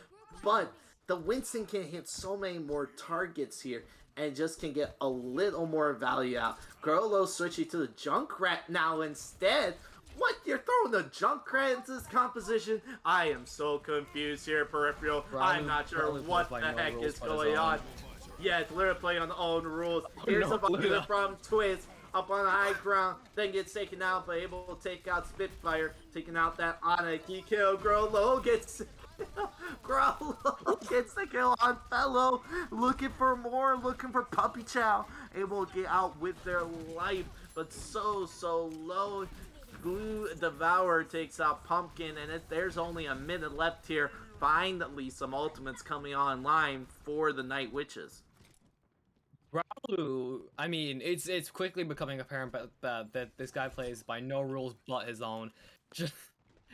But the Winston can hit so many more targets here and just can get a little more value out. Growlow switching to the Junkrat now instead. What? You're throwing the Junkrat into this composition? I am so confused here, Peripheral. I'm not sure what the heck is going on. Yeah, it's literally playing on the own rules. Here's a buzzer from Twist. Up on the high ground, then gets taken out, but able to take out Spitfire, taking out that Aniki kill. Growlow gets the kill on Fellow, looking for more, looking for Puppy Chow, able to get out with their life, but so low. Glue Devour takes out Pumpkin, and there's only a minute left here. Finally, some ultimates coming online for the Night Witches. Raulu, I mean, it's quickly becoming apparent that this guy plays by no rules but his own. Just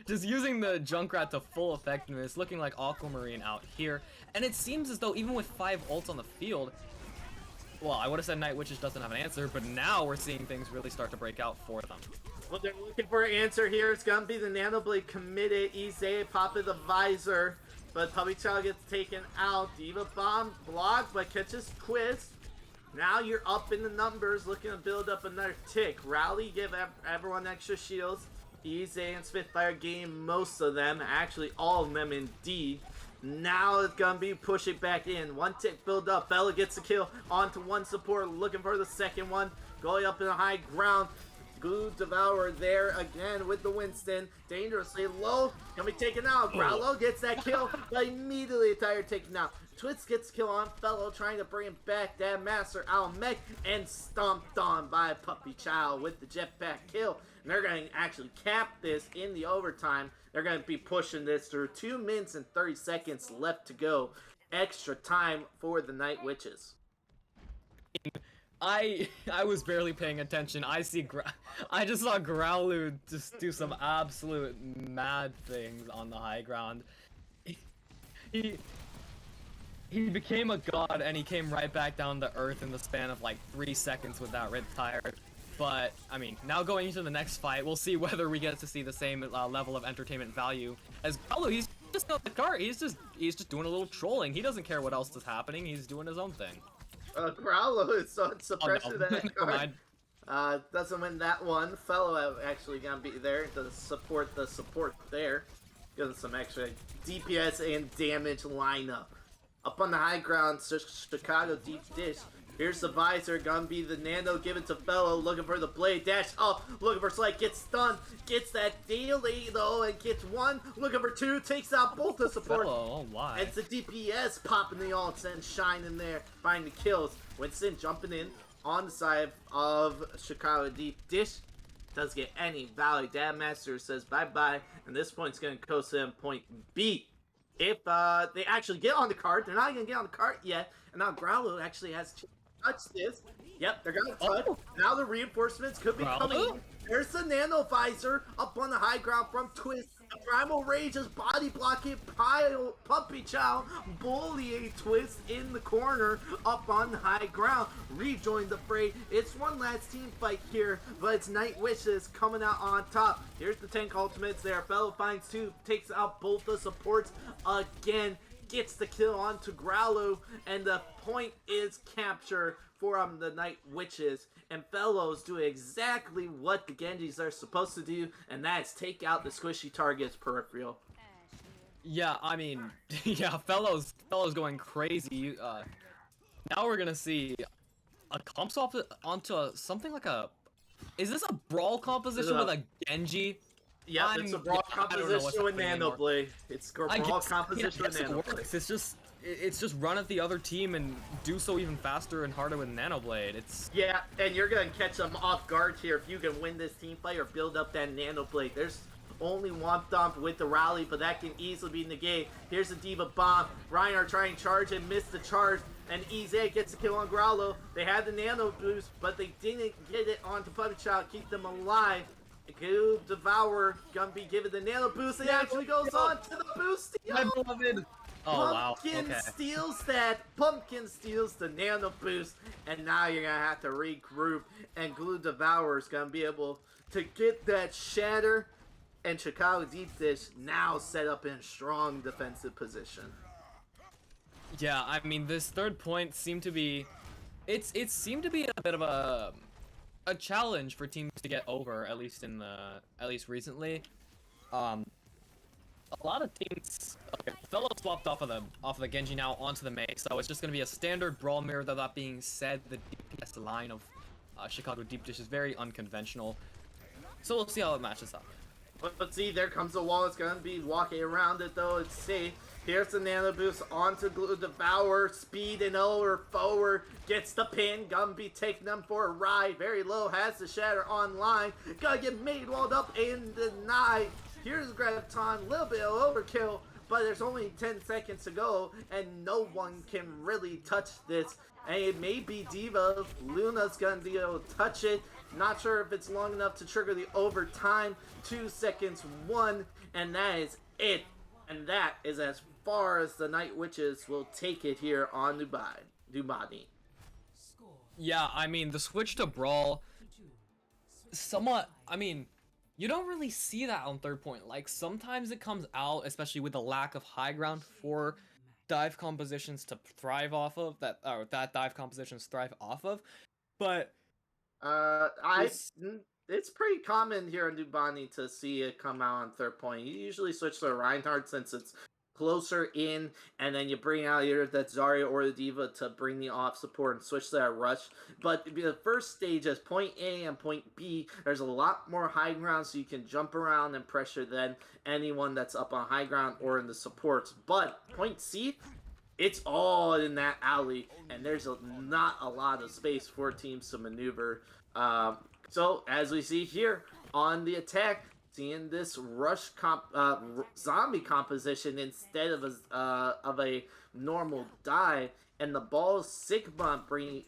using the Junkrat to full effectiveness, looking like Aquamarine out here. And it seems as though even with 5 ults on the field, well, I would have said Night Witches doesn't have an answer, but now we're seeing things really start to break out for them. Well, they're looking for an answer here. It's gonna be the Nano Blade committed. Ize popping the visor, but Puppy Chow gets taken out. D.Va Bomb blocked, but catches Twist. Now you're up in the numbers, looking to build up another tick. Rally, give everyone extra shields. Ize and Spitfire gain most of them, actually all of them in D. Now it's gonna be pushing back in. One tick build up. Bella gets the kill onto one support, looking for the second one. Going up in the high ground. Glue Devour there again with the Winston. Dangerously low. Can be taken out. Growlow gets that kill, but immediately tired taken out. Twitz gets kill on Fellow, trying to bring him back. Dab Master out mech and stomped on by Puppy Chow with the jetpack kill. And they're going to actually cap this in the overtime. They're going to be pushing this through 2 minutes and 30 seconds left to go. Extra time for the Night Witches. I was barely paying attention. I just saw Growlu just do some absolute mad things on the high ground. He became a god, and he came right back down to earth in the span of like 3 seconds with that red tire. But, I mean, now going into the next fight, we'll see whether we get to see the same level of entertainment value as Growlu. He's just on the cart. He's just doing a little trolling. He doesn't care what else is happening. He's doing his own thing. Growlu is on suppression Oh, no. that card. Doesn't win that one. Fellow actually gonna be there to support the support there. Give them some extra DPS and damage lineup. Up on the high ground, Chicago Deepdish. Here's the visor, gonna be the Nano, give it to Fellow, looking for the blade, dash up, looking for Slide, gets stunned, gets that daily though, and gets one, looking for 2, takes out both the support. Fellow, why? It's the DPS popping the ults and shining there, finding the kills. Winston jumping in, on the side of Chicago Deepdish. Does get any Valley Dad Master says bye-bye, and this point's going to coast them point B. If they actually get on the cart, they're not going to get on the cart yet, and now Growlo actually has to touch this. Yep, they're going to touch. Oh. Now the reinforcements could be coming. There's the Nano Visor up on the high ground from Twist. Primal Rage is body blocking Puppy Chow, bullying Twist in the corner up on the high ground. Rejoin the fray. It's one last team fight here, but it's Night Wishes coming out on top. Here's the tank ultimates there. Fellow finds two, takes out both the supports again, gets the kill onto Growlo, and the point is captured for the Night Witches. And Fellows do exactly what the Genjis are supposed to do, and that is take out the squishy targets peripheral. Yeah, I mean, yeah, Fellows going crazy. Now we're gonna see a comp swap onto something like a. Is this a brawl composition with a Genji? Yeah, it's a brawl composition with Nano Blade. It's a brawl composition with Nano Blade. It's just run at the other team and do so even faster and harder with Nano Blade. Yeah, and you're gonna catch them off guard here if you can win this team fight or build up that Nano Blade. There's only one dump with the rally, but that can easily be negated. Here's a Diva Bomb. Reinhardt trying to charge and miss the charge, and Eze gets the kill on Growlo. They had the Nano boost, but they didn't get it onto Puppy Child, keep them alive. Go Devour gonna be given the Nano boost. It actually goes on to the boost. My beloved. Oh, wow. Pumpkin steals that. Pumpkin steals the Nano boost, and now you're gonna have to regroup. And Glue Devourer is gonna be able to get that shatter. And Chicago Deepdish now set up in strong defensive position. Yeah, I mean, this third point seemed to be, it seemed to be a bit of a challenge for teams to get over, at least recently. A lot of teams. Okay, Fellow swapped off of the Genji now onto the Mei, so it's just gonna be a standard brawl mirror. Though that being said, the DPS line of Chicago Deepdish is very unconventional, so we'll see how it matches up. Let's see, there comes the wall. It's gonna be walking around it though. It's safe. Here's the Nano boost onto Glue Devour. Speed and over forward. Gets the pin. Gumby taking them for a ride. Very low. Has the shatter online. Gotta get made walled up and denied. Here's Graviton. A little bit of overkill, but there's only 10 seconds to go, and no one can really touch this. And it may be Diva. Luna's gonna be able to touch it. Not sure if it's long enough to trigger the overtime. 2 seconds, 1, and that is it. And that is as far as the Night Witches will take it here on Dubani. Yeah, I mean, the switch to Brawl, somewhat, I mean, you don't really see that on third point. Like, sometimes it comes out, especially with the lack of high ground for dive compositions to thrive off of, that dive compositions thrive off of, but it's pretty common here in Dubani to see it come out on third point. You usually switch to Reinhardt since it's closer in, and then you bring out either that Zarya or the Diva to bring the off support and switch to that rush. But the first stage is point A and point B. There's a lot more high ground, so you can jump around and pressure than anyone that's up on high ground or in the supports. But point C, it's all in that alley, and there's not a lot of space for teams to maneuver. So as we see here on the attack, seeing this rush zombie composition instead of a normal dive, and the ball Sigma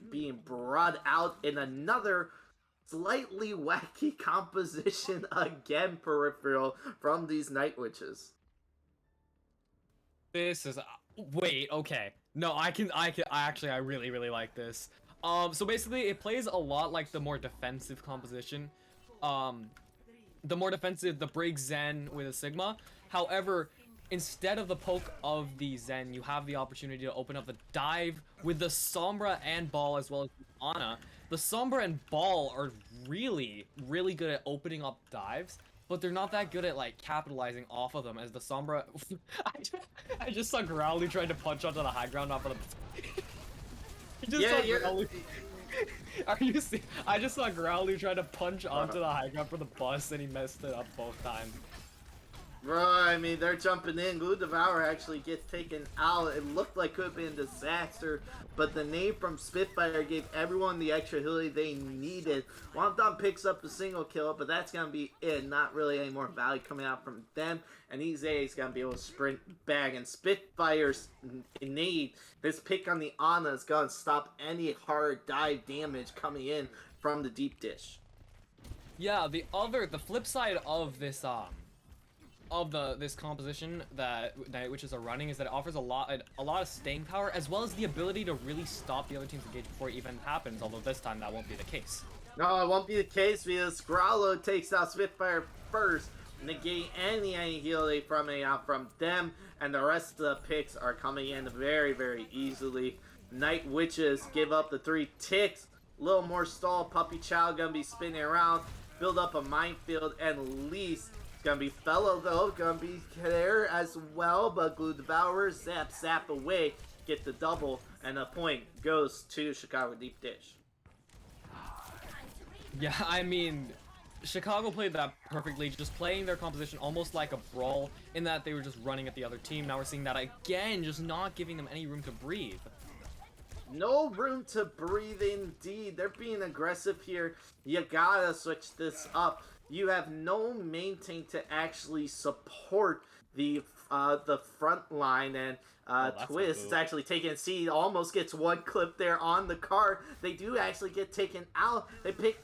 being brought out in another slightly wacky composition again, peripheral from these Night Witches. This is wait, okay. No, I really like this. So basically it plays a lot like the more defensive composition. The more defensive, the break Zen with a Sigma. However, instead of the poke of the Zen, you have the opportunity to open up the dive with the Sombra and Ball as well as Ana. The Sombra and Ball are really, really good at opening up dives, but they're not that good at like capitalizing off of them as the Sombra. I just saw Growly trying to punch onto the high ground off of the. Are you see? I just saw Growly try to punch onto the high ground for the bus, and he messed it up both times. Bro, I mean, they're jumping in. Glue Devour actually gets taken out. It looked like could have been a disaster, but the nade from Spitfire gave everyone the extra ability they needed. Womdom picks up the single kill, but that's going to be it. Not really any more value coming out from them, and EZA's going to be able to sprint back. And Spitfire's nade, this pick on the Ana is going to stop any hard dive damage coming in from the Deep Dish. Yeah, the flip side of this this composition that Night Witches are running is that it offers a lot of staying power, as well as the ability to really stop the other team's engage before it even happens, although this time that won't be the case. No, it won't be the case because Growlo takes out Spitfire first, negate any heal from them, and the rest of the picks are coming in very, very easily. Night Witches give up the 3 ticks, a little more stall, Puppy Chow gonna be spinning around, build up a minefield, and least gonna be Fellow though, gonna be there as well, but Glue Devourer, zap away, get the double, and the point goes to Chicago Deep Dish. Yeah, I mean, Chicago played that perfectly, just playing their composition almost like a brawl, in that they were just running at the other team. Now we're seeing that again, just not giving them any room to breathe. No room to breathe indeed. They're being aggressive here. You gotta switch this up. You have no main tank to actually support the front line, and Twist is actually taking a seat. Almost gets one clip there on the card. They do actually get taken out. They pick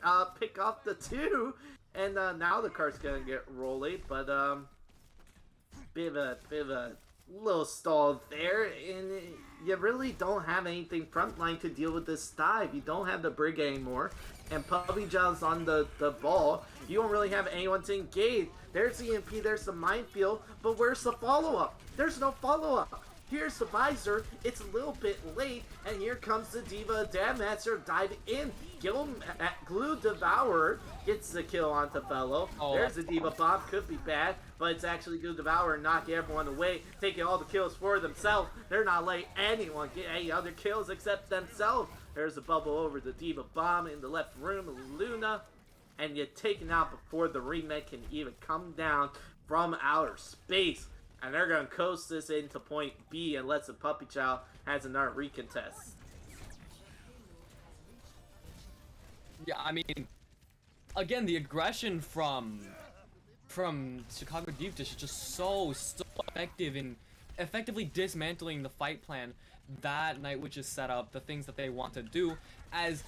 off the 2, and now the card's gonna get rolly. But bit of a little stall there, and you really don't have anything frontline to deal with this dive. You don't have the Brig anymore, and Puppy Jaw's on the ball. You don't really have anyone to engage. There's the EMP, there's the minefield, but where's the follow-up? There's no follow-up. Here's the visor. It's a little bit late, and here comes the Diva Dammaster dive in. Glue Devourer gets the kill onto Fellow. Oh. There's the Diva Bomb. Could be bad, but it's actually Glue Devourer knocking everyone away, taking all the kills for themselves. They're not letting anyone get any other kills except themselves. There's a bubble over the Diva Bomb in the left room, Luna, and you're taken out before the remake can even come down from outer space. And they're going to coast this into point B unless the Puppy Chow has another recontest. Yeah, I mean, again, the aggression from Chicago Deep Dish is just so effective in effectively dismantling the fight plan that Night Witches set up, the things that they want to do, as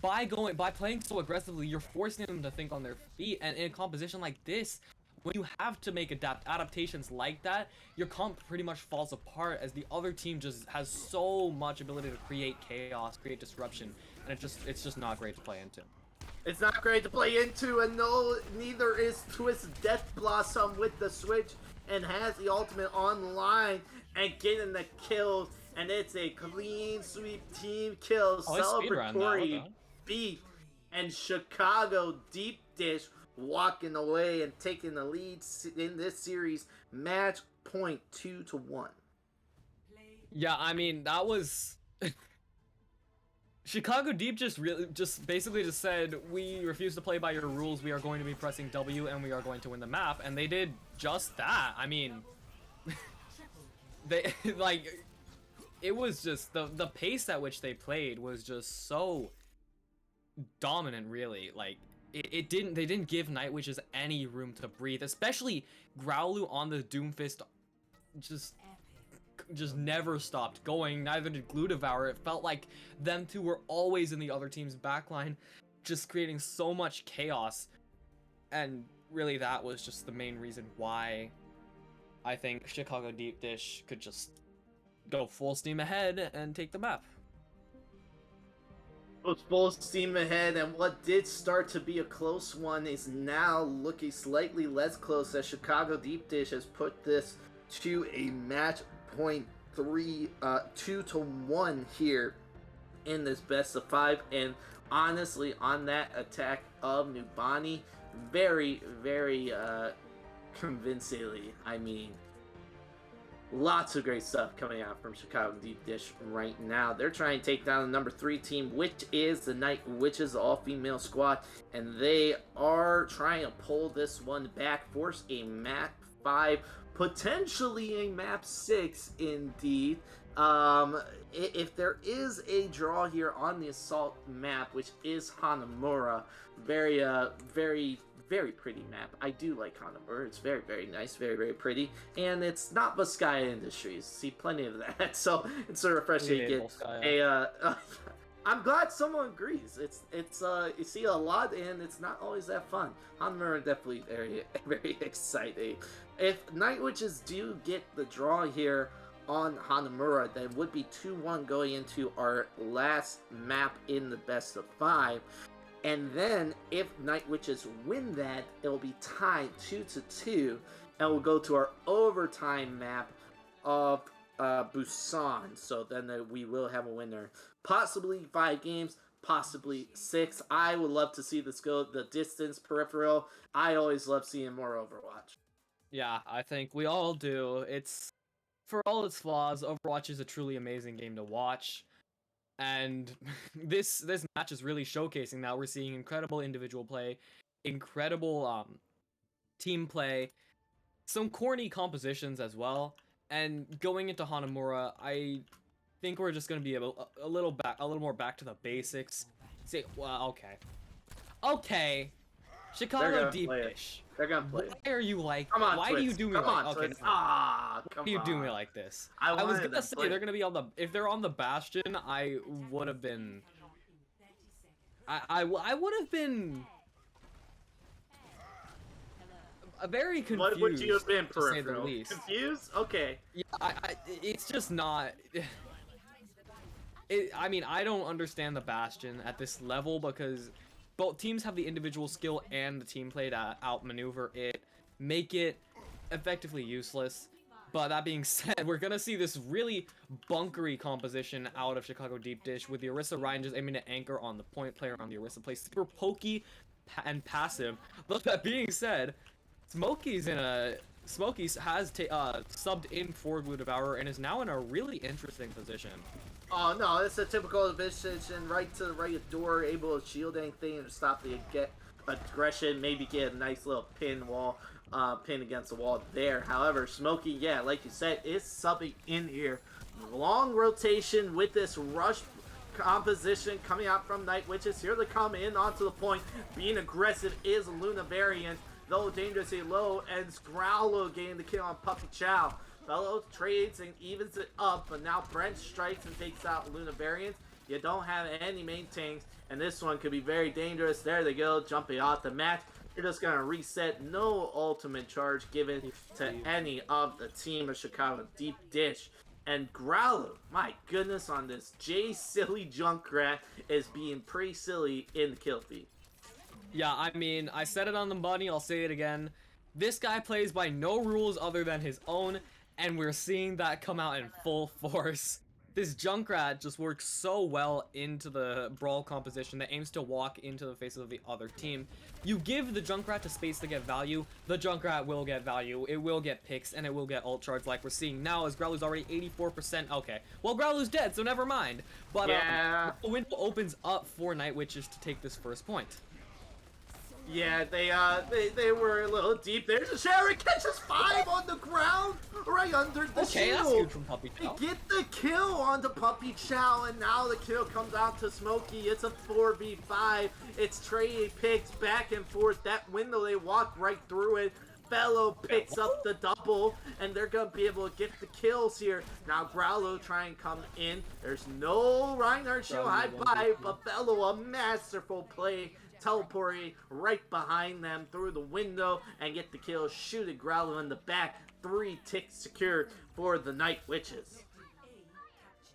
by playing so aggressively, you're forcing them to think on their feet, and in a composition like this, when you have to make adaptations like that, your comp pretty much falls apart, as the other team just has so much ability to create chaos, create disruption, and it's just not great to play into. It's not great to play into, and no, neither is Twist Death Blossom with the switch, and has the ultimate online, and getting the kills, and it's a clean sweep team kill, celebratory beat, and Chicago Deep Dish walking away and taking the lead in this series. Match point 2-1. Yeah, I mean, that was Chicago Deep just basically said, we refuse to play by your rules, we are going to be pressing W and we are going to win the map, and they did just that. I mean, they like, it was just the pace at which they played was just so dominant, really. Like, they didn't give Night Witches any room to breathe, especially Growlu on the Doomfist just never stopped going. Neither did Glue Devourer. It felt like them two were always in the other team's backline, just creating so much chaos, and really that was just the main reason why I think Chicago Deep Dish could just go full steam ahead and take the map. It's full steam ahead, and what did start to be a close one is now looking slightly less close, as Chicago Deep Dish has put this to a match point 2-1 here in this best of 5. And honestly, on that attack of Numbani, very, very convincingly. I mean, Lots of great stuff coming out from Chicago Deep Dish right now. They're trying to take down the number 3 team, which is the Night Witches, the all-female squad, and they are trying to pull this one back, force a map 5, potentially a map 6 indeed. If there is a draw here on the assault map, which is Hanamura, very pretty map. I do like Hanamura. It's very nice, very pretty, and it's not Vizcaya Industries. See plenty of that, so it's so refreshing to get a. I'm glad someone agrees. It's you see a lot, and it's not always that fun. Hanamura definitely very exciting. If Night Witches do get the draw here on Hanamura, that would be 2-1 going into our last map in the best of 5. And then, if Night Witches win that, it will be tied 2-2, and we'll go to our overtime map of Busan. So then we will have a winner. Possibly 5 games, possibly 6. I would love to see this go the distance. Peripheral, I always love seeing more Overwatch. Yeah, I think we all do. It's, for all its flaws, Overwatch is a truly amazing game to watch. And this match is really showcasing that. We're seeing incredible individual play, incredible team play, some corny compositions as well. And going into Hanamura, I think we're just gonna be a little more back to the basics. Say, well, okay, Chicago Deep Dish. They're gonna play. Why are you like? Come on, why Twitch. do you do me Come like? on, Okay, Twitch. Come why do you do me like this? I was gonna say they're gonna be on the. If they're on the Bastion, I would have been. I would have been. Very confused. What would you have been, to say the Peripheral? least. Confused? Okay. Yeah, it's just not. I mean, I don't understand the Bastion at this level because both teams have the individual skill and the team play to outmaneuver it, make it effectively useless. But that being said, we're gonna see this really bunkery composition out of Chicago Deep Dish with the Orisa Ryan just aiming to anchor on the point player on the Orisa play, super pokey and passive. But that being said, Smokey's has subbed in for Blue Devourer and is now in a really interesting position. Oh no, it's a typical position, right to the right door, able to shield anything and stop the aggression, maybe get a nice little pin against the wall there. However, Smokey, yeah, like you said, is subbing in here. Long rotation with this rush composition coming out from Night Witches. Here they come in onto the point. Being aggressive is Luna Variant, though dangerously low, and Growlo getting the kill on Puppy Chow. Fellow trades and evens it up, but now Brent strikes and takes out Luna Variant. You don't have any main tanks, and this one could be very dangerous. There they go, jumping off the match. You're just going to reset. No ultimate charge given to any of the team of Chicago Deep Dish. And Growlo, my goodness, on this J Silly Junkrat is being pretty silly in the kill feed. Yeah, I mean, I said it on the money, I'll say it again. This guy plays by no rules other than his own, and we're seeing that come out in full force. This Junkrat just works so well into the brawl composition that aims to walk into the face of the other team. You give the Junkrat to space to get value, the Junkrat will get value, it will get picks, and it will get ult charge like we're seeing now as Growlu's already 84%. Okay, well Growlu's dead, so never mind. But yeah. The window opens up for Night Witches to take this first point. Yeah, they were a little deep. There's a Sharon, catches 5 on the ground, right under the shield. That's huge from Puppy Chow. They get the kill onto Puppy Chow, and now the kill comes out to Smokey. It's a 4v5. It's trading picks back and forth. That window, they walk right through it. Fellow picks up the double, and they're gonna be able to get the kills here. Now Growlo try and come in. There's no Reinhardt shield high five, but Fellow, a masterful play, teleporting right behind them through the window and get the kill, shoot at Growlo in the back. 3 ticks secured for the Night Witches.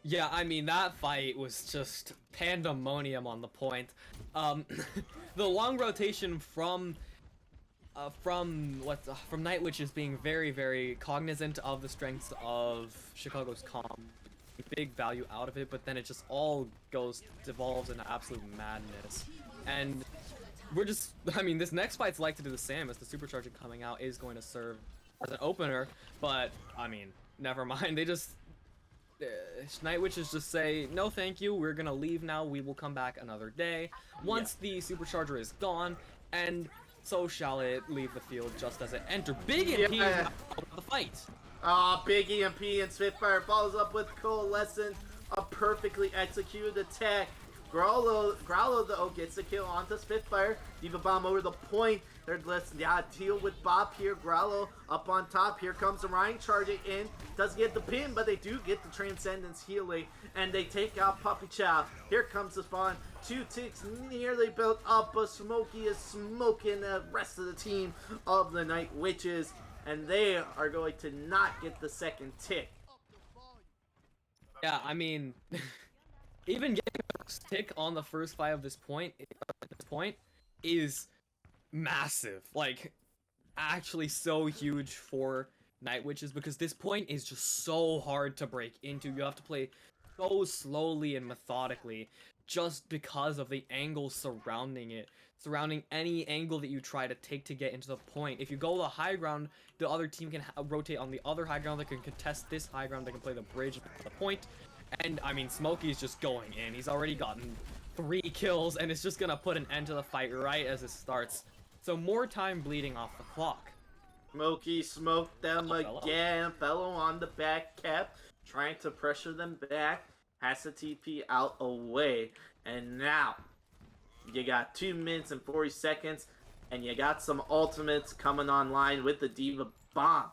Yeah, I mean, that fight was just pandemonium on the point. The long rotation from Night Witches being very cognizant of the strengths of Chicago's comp, big value out of it, but then it just all devolves into absolute madness. And we're just, I mean, this next fight's like to do the same, as the supercharger coming out is going to serve as an opener, but, I mean, never mind. They just Night Witches just say, no thank you, we're gonna leave now, we will come back another day once the supercharger is gone, and so shall it leave the field just as it entered. Big MP is now out of the fight. Big EMP and Spitfire follows up with Coalescent, a perfectly executed attack. Growlo though gets the kill onto Spitfire. Diva Bomb over the point. They're deal with Bob here. Growlo up on top. Here comes Orion charging in. Doesn't get the pin, but they do get the Transcendence healing. And they take out Puppy Chow. Here comes the spawn. 2 ticks nearly built up, but Smokey is smoking the rest of the team of the Night Witches. And they are going to not get the second tick. Yeah, I mean, even getting a first tick on the first fight of this point is massive. Like, actually so huge for Night Witches, because this point is just so hard to break into. You have to play so slowly and methodically just because of the angles surrounding it. Surrounding any angle that you try to take to get into the point. If you go the high ground, the other team can rotate on the other high ground. They can contest this high ground. They can play the bridge at the point. And, I mean, Smokey's just going in. He's already gotten 3 kills, and it's just gonna put an end to the fight right as it starts. So more time bleeding off the clock. Smokey smoked them again. Fellow on the back cap, trying to pressure them back. Has to TP out away. And now, you got 2 minutes and 40 seconds, and you got some ultimates coming online with the Diva Bomb.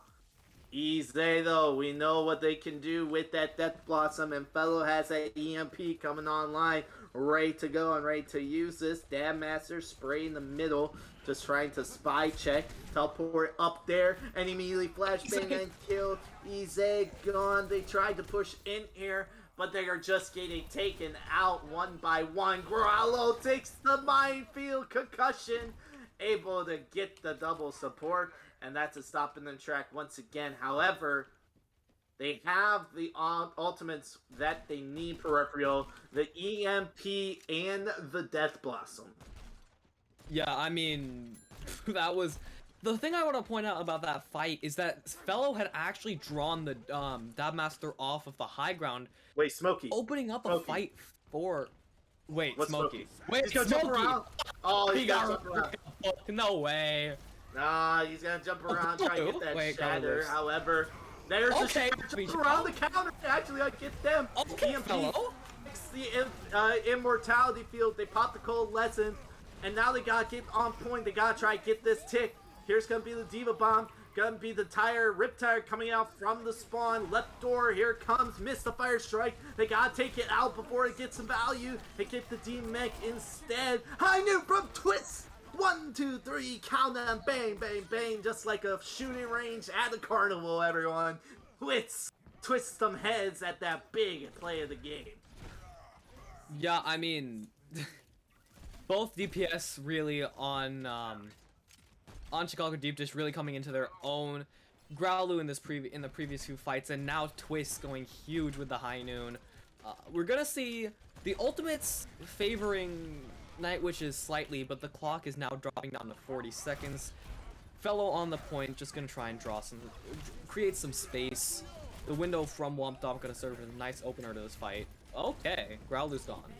Easy though, we know what they can do with that Death Blossom, and Fellow has that EMP coming online, ready to go and ready to use this. Dab Master spray in the middle, just trying to spy check, teleport up there, and immediately flashbang and kill. Easy gone. They tried to push in here, but they are just getting taken out one by one. Growlo takes the minefield concussion, able to get the double support, and that's a stop in the track once again. However, they have the ultimates that they need, Peripheral, the EMP and the Death Blossom. Yeah, I mean, that was... The thing I want to point out about that fight is that Fellow had actually drawn the Dab Master off of the high ground. Wait, Smokey. Opening up a fight for... Wait, What's Smokey. Wait, he's gonna jump around. Oh, he got jump around. No way. Nah, he's gonna jump around, try to get that shatter. However, there's okay, a jump around the counter. Actually, I get them. Okay, Fellow. The immortality field. They pop the Coalescent, and now they gotta get on point. They gotta try to get this tick. Here's gonna be the Diva Bomb. Gonna be the Rip Tire coming out from the spawn. Left door, here comes, missed the Fire Strike. They gotta take it out before it gets some value. They get the D-Mech instead. High noon from Twist! 1, 2, 3, count them, bang, bang, bang, just like a shooting range at a carnival, everyone. Twist some heads at that big play of the game. Yeah, I mean, both DPS really on Chicago Deepdish really coming into their own. Growlu in the previous 2 fights, and now Twist going huge with the high noon. We're gonna see the ultimates favoring Night Witches slightly, but the clock is now dropping down to 40 seconds. Fellow on the point, just gonna try and create some space. The window from Womp Dom gonna serve as a nice opener to this fight. Okay, Growlu's gone.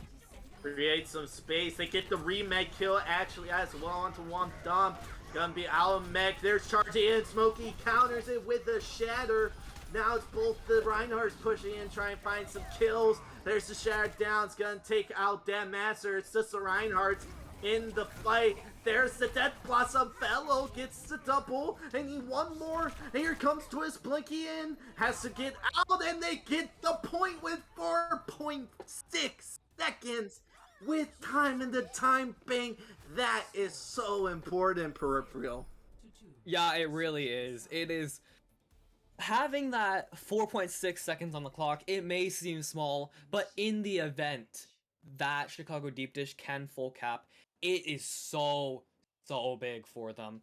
Create some space. They get the remake kill actually as well onto Womp Dom. Gonna be Mech. There's charging in. Smokey counters it with the shatter. Now it's both the Reinhardts pushing in, trying to find some kills. There's the shatter down. It's gonna take out Dam Master. It's just the Reinhardts in the fight. There's the Death Blossom. Fellow gets the double. They need one more. And here comes Twist Blinky in. Has to get out, and they get the point with 4.6 seconds. With time and the time bang. That is so important, Peripheral. Yeah, it really is. It is. Having that 4.6 seconds on the clock, it may seem small, but in the event that Chicago Deepdish can full cap, it is so big for them.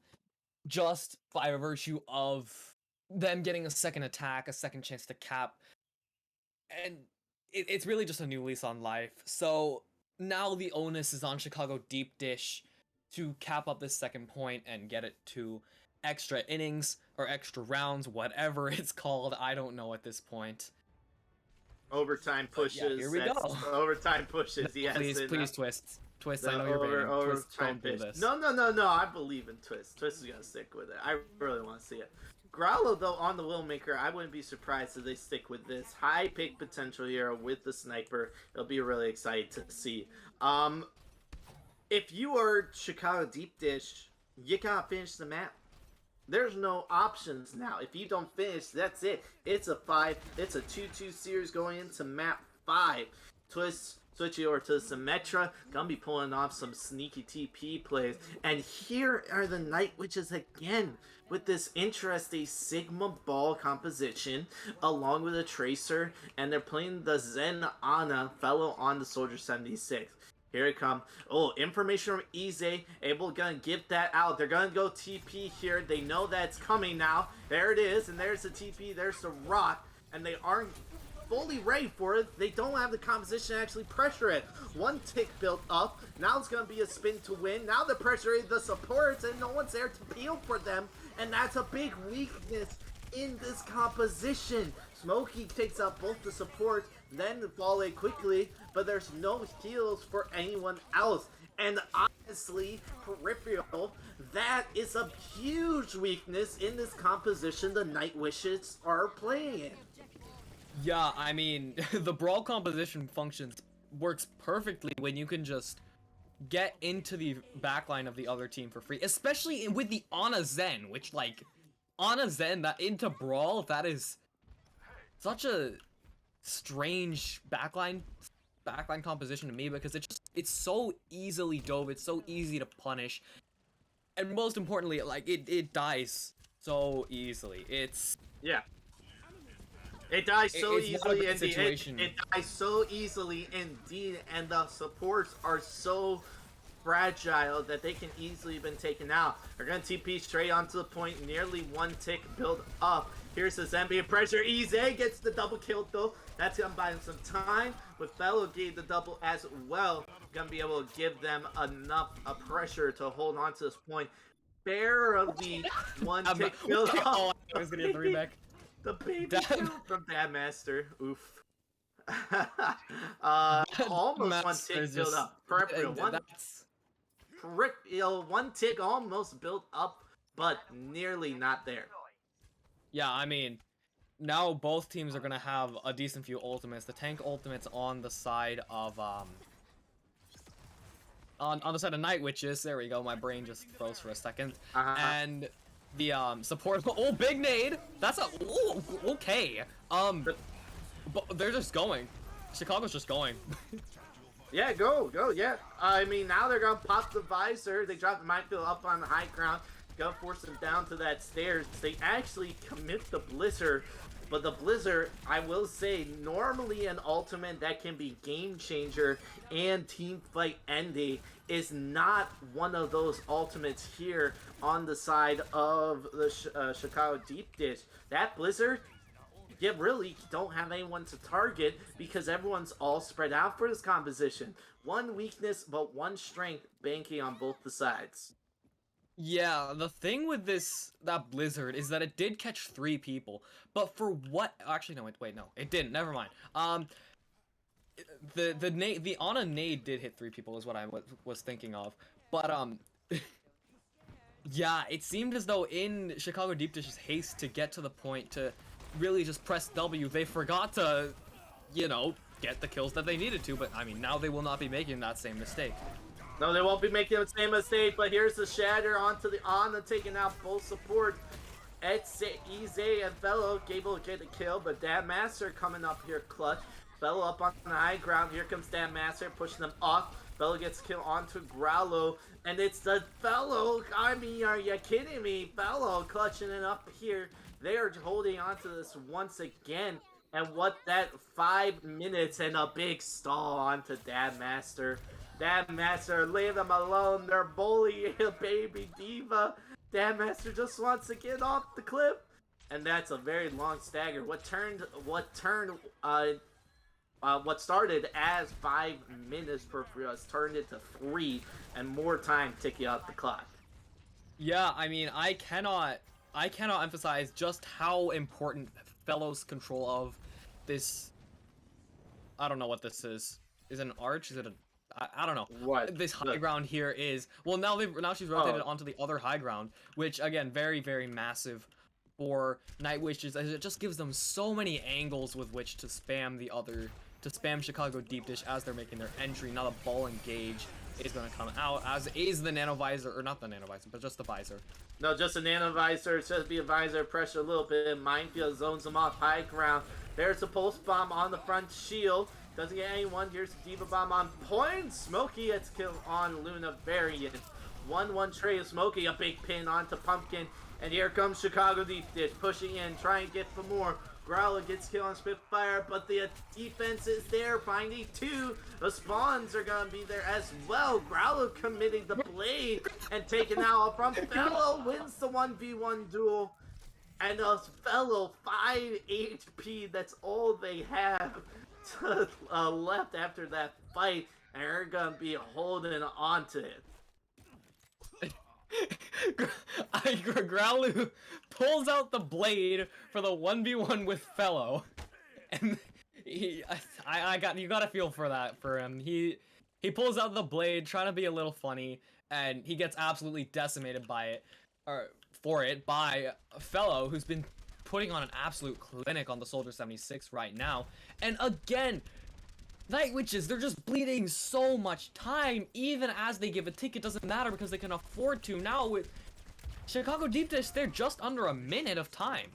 Just by virtue of them getting a second attack, a second chance to cap. And it's really just a new lease on life. So now the onus is on Chicago Deepdish to cap up this second point and get it to extra innings or extra rounds, whatever it's called. I don't know at this point. Overtime pushes. Yeah, here we go. Overtime pushes. Yes. Please, Twist. I know you're baiting. Twist, don't do this. No. I believe in Twist. Twist is gonna stick with it. I really want to see it. Growlo, though, on the Willmaker, I wouldn't be surprised if they stick with this high pick potential here with the sniper. It'll be really exciting to see. If you are Chicago Deepdish, you gotta finish the map. There's no options now. If you don't finish, that's it. It's a 2-2 series going into map 5. Twist switching over to Symmetra. Gonna be pulling off some sneaky TP plays. And here are the Night Witches again with this interesting Sigma Ball composition along with a Tracer. And they're playing the Zen Ana fellow on the Soldier 76. Here it comes. Oh, information from Ize. Able gonna give that out. They're gonna go TP here. They know that's coming now. There it is. And there's the TP. There's the rock. And they aren't fully ready for it. They don't have the composition to actually pressure it. One tick built up. Now it's gonna be a spin to win. Now they're pressuring the supports and no one's there to peel for them. And that's a big weakness in this composition. Smokey takes out both the supports, then the volley quickly, but there's no heals for anyone else. And honestly, Peripheral, that is a huge weakness in this composition the Night Wishes are playing in. Yeah, I mean, the Brawl composition works perfectly when you can just get into the backline of the other team for free, especially with the Ana Zen, which, like, Ana Zen, that into Brawl, that is such a strange backline composition to me, because it's so easily dove, it's so easy to punish, and most importantly, like, it dies so easily. It dies so easily indeed. It dies so easily indeed, and the supports are so fragile that they can easily have been taken out. They're gonna TP straight onto the point, nearly one tick build up. Here's the Zambian pressure. Ize gets the double kill though. That's gonna buy him some time. With Fellow gave the double as well. Gonna be able to give them enough pressure to hold on to this point. Barely one tick build up. Oh, I was gonna get the remake. The baby kill from Dad Master. Oof. Almost one tick build up. Peripheral one tick almost built up, but nearly not there. Yeah, I mean, now both teams are gonna have a decent few ultimates. The tank ultimates on the side of on the side of Night Witches. There we go. My brain just froze for a second. And the support. Oh, big nade. That's a okay. But they're just going. Chicago's just going. Yeah, go, yeah. I mean, now they're gonna pop the visor. They drop the minefield up on the high ground. Gonna force them down to that stairs. They actually commit the Blizzard. But the Blizzard, I will say, normally an ultimate that can be game changer and team fight ending is not one of those ultimates here on the side of the Chicago Deepdish. That Blizzard, you really don't have anyone to target because everyone's all spread out for this composition. One weakness, but one strength banking on both the sides. Yeah, the thing with that Blizzard is that it did catch 3 people, but for what? Actually, no, wait, no, it didn't. Never mind. The Ana nade did hit 3 people, is what I was thinking of, but yeah, it seemed as though in Chicago Deepdish's haste to get to the point to really just press W, they forgot to, you know, get the kills that they needed to. But I mean, now they will not be making that same mistake. No, they won't be making the same mistake, but here's the Shatter onto the Ana, taking out full support. Ize and Fellow able to get the kill, but Dad Master coming up here clutch. Fellow up on the high ground, here comes Dad Master, pushing them off. Fellow gets kill onto Growlo, and it's the Fellow, I mean, are you kidding me? Fellow clutching it up here. They are holding on to this once again, and what that 5 minutes and a big stall onto Dad Master. Dad Master, leave them alone. They're bullying a baby diva. Dad Master just wants to get off the cliff, and that's a very long stagger. What started as 5 minutes per free has turned into 3, and more time ticking out the clock. Yeah, I mean, I cannot emphasize just how important Fellow's control of this. I don't know what this is. Is it an arch? Is it a? I don't know. What? This high ground here is. Well, now she's rotated onto the other high ground, which again, very very massive for Night Witches, as it just gives them so many angles with which to spam Chicago Deep Dish as they're making their entry. Now the ball engage is going to come out, as is the nano visor, or not the nano visor, but just the visor. No, just a nano visor. It's just be a visor. Pressure a little bit. Minefield zones them off high ground. There's a pulse bomb on the front shield. Doesn't get anyone. Here's a Diva Bomb on point. Smokey gets killed on Luna Variant. 1-1 Trey of Smokey. A big pin onto Pumpkin. And here comes Chicago Deep Dish. Pushing in. Trying to get for more. Growler gets killed on Spitfire. But the defense is there. Finding two. The spawns are going to be there as well. Growler committing the blade. And taking out from Fellow. Wins the 1v1 duel. And a Fellow 5 HP. That's all they have left after that fight, and they're gonna be holding on to it. Growlu pulls out the blade for the 1v1 with Fellow, and you gotta feel for that for him. He pulls out the blade, trying to be a little funny, and he gets absolutely decimated by it, by Fellow, who's been putting on an absolute clinic on the Soldier 76 right now. And again, Night Witches, they're just bleeding so much time. Even as they give a tick, it doesn't matter because they can afford to. Now with Chicago Deep Dish, they're just under a minute of time.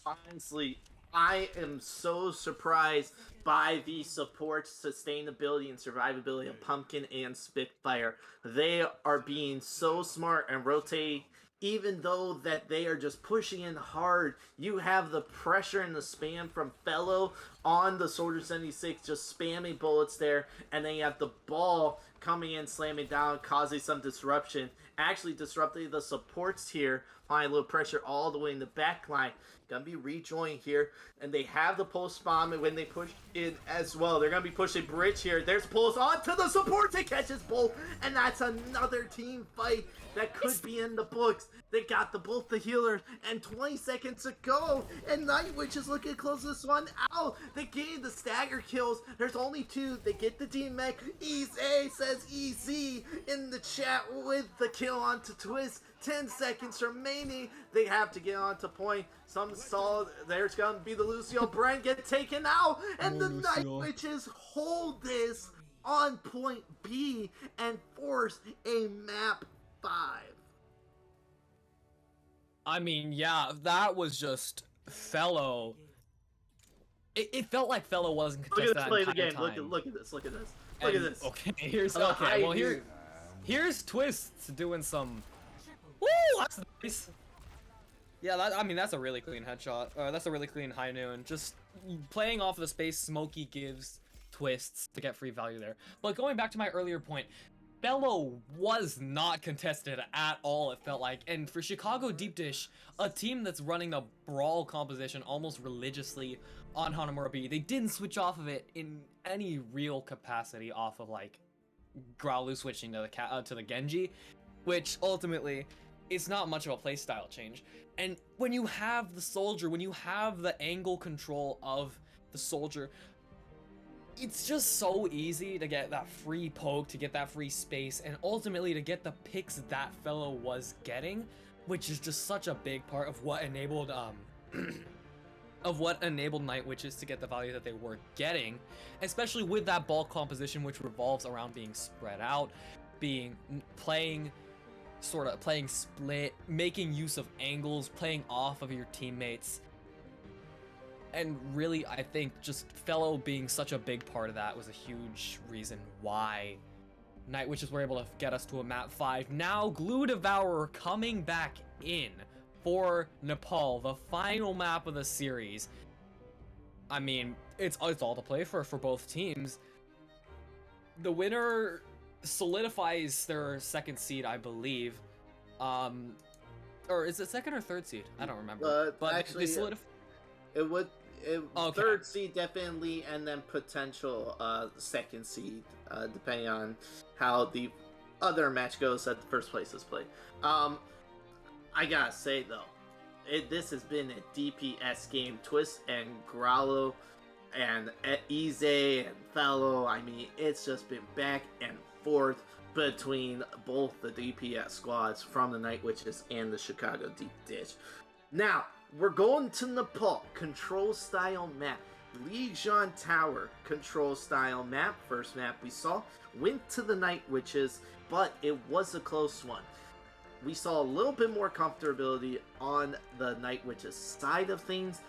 Honestly, I am so surprised by the support, sustainability, and survivability of Pumpkin and Spitfire. They are being so smart and rotate. Even though that they are just pushing in hard, you have the pressure and the spam from Fellow on the Soldier 76, just spamming bullets there, and then you have the ball coming in, slamming down, causing some disruption, actually disrupting the supports here, applying a little pressure all the way in the back line. Gonna be rejoined here, and they have the pulse bomb, and when they push in as well, they're gonna be pushing bridge here. There's pulse onto the support to catch his bolt, and that's another team fight that could be in the books. They got both the healers, and 20 seconds to go, and Night Witch is looking to close this one out. They gain the stagger kills. There's only two. They get the D-Mech. Easy says easy in the chat with the kill onto Twist. 10 seconds remaining. They have to get onto point. Some saw there's gonna be the Lucio. Brand get taken out, and the Night Witches hold this on point B and force a map 5. I mean, yeah, that was just Fellow. It felt like Fellow wasn't contested that entire game. time. Look at this. Look at this. Look at this. Okay, here's here's Twists doing some. Woo, that's nice. Yeah, that's a really clean headshot. That's a really clean high noon. Just playing off of the space Smokey gives Twists to get free value there. But going back to my earlier point, Fellow was not contested at all, it felt like. And for Chicago Deep Dish, a team that's running the Brawl composition almost religiously on Hanamura B, they didn't switch off of it in any real capacity off of, like, Growlu switching to the Genji, which ultimately is not much of a playstyle change. And when you have the Soldier, when you have the angle control of the Soldier, it's just so easy to get that free poke, to get that free space, and ultimately to get the picks that Fellow was getting, which is just such a big part of what enabled Night Witches to get the value that they were getting, especially with that ball composition which revolves around being spread out, playing split, making use of angles, playing off of your teammates. And really, I think just Fellow being such a big part of that was a huge reason why Night Witches were able to get us to a map 5. Now, Glue Devourer coming back in for Nepal, the final map of the series. I mean, it's all to play for both teams. The winner solidifies their second seed, I believe. Or is it second or third seed? I don't remember. But actually, they solidify. It would. Okay. Third seed definitely, and then potential second seed, depending on how the other match goes that the first place is played. I gotta say though, this has been a DPS game. Twist and Growlo and Ize and Fellow. I mean, it's just been back and forth between both the DPS squads from the Night Witches and the Chicago Deep Dish. Now, we're going to Nepal. Control style map. Lijian Tower control style map. First map we saw. Went to the Night Witches, but it was a close one. We saw a little bit more comfortability on the Night Witches side of things.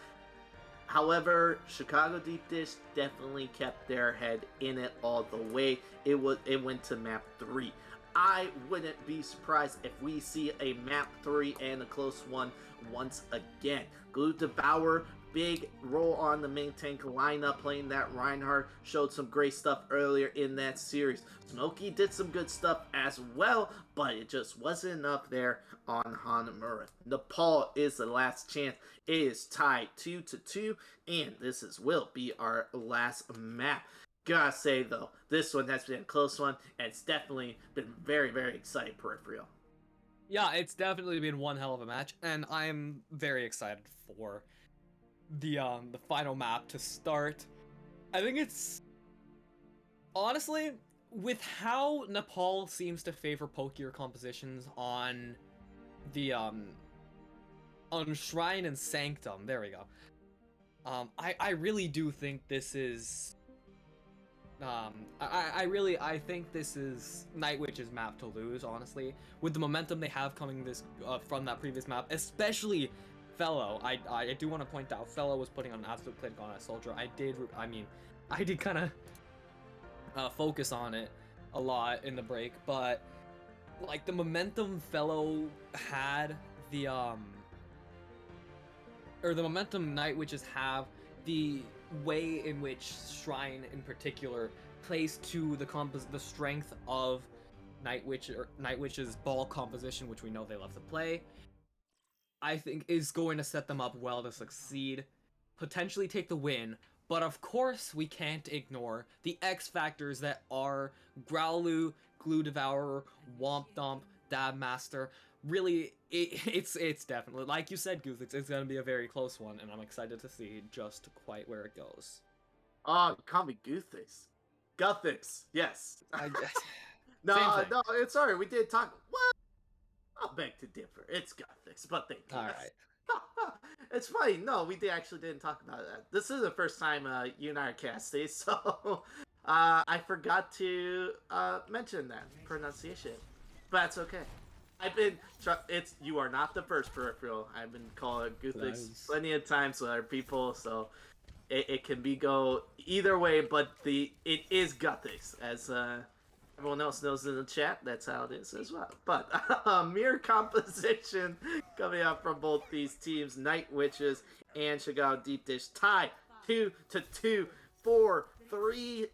However, Chicago Deep Dish definitely kept their head in it all the way. It went to map 3. I wouldn't be surprised if we see a map 3 and a close one once again. Glue Devourer, big role on the main tank lineup, playing that Reinhardt, showed some great stuff earlier in that series. Smokey did some good stuff as well, but it just wasn't enough there on Hanamura. Nepal is the last chance. It is tied 2-2, and will be our last map. Gotta say though, this one has been a close one, and it's definitely been very, very exciting, Peripheral. Yeah, it's definitely been one hell of a match, and I'm very excited for the final map to start. I think it's honestly, with how Nepal seems to favor pokier compositions on the on Shrine and Sanctum. There we go. I really do think this is I think this is Night Witch's map to lose, honestly, with the momentum they have coming from that previous map, especially Fellow. I do want to point out Fellow was putting on an absolute clinic on a soldier. I did kind of focus on it a lot in the break, but like the momentum Fellow had, the momentum Night Witches have, the way in which Shrine in particular plays to the strength of Night Witch's ball composition, which we know they love to play, I think is going to set them up well to succeed, potentially take the win. But of course, we can't ignore the X factors that are Growlu, Glue Devourer, Womp Dump, Dab Master. Really, it's definitely, like you said, Guthix, it's going to be a very close one, and I'm excited to see just quite where it goes. Oh, call me Guthix. Guthix, yes. I guess. No, it's alright. We did talk. What? I'll beg to differ. It's Guthix, but thank you. All right. It's funny. No, we actually didn't talk about that. This is the first time you and I are casting, so I forgot to mention that pronunciation. But that's okay. You are not the first, Peripheral. I've been called Guthix plenty of times with other people, so it can go either way, but it is Guthix, as everyone else knows in the chat. That's how it is as well. But mirror composition coming out from both these teams, Night Witches and Chicago Deep Dish, tied 2-2, 4-3,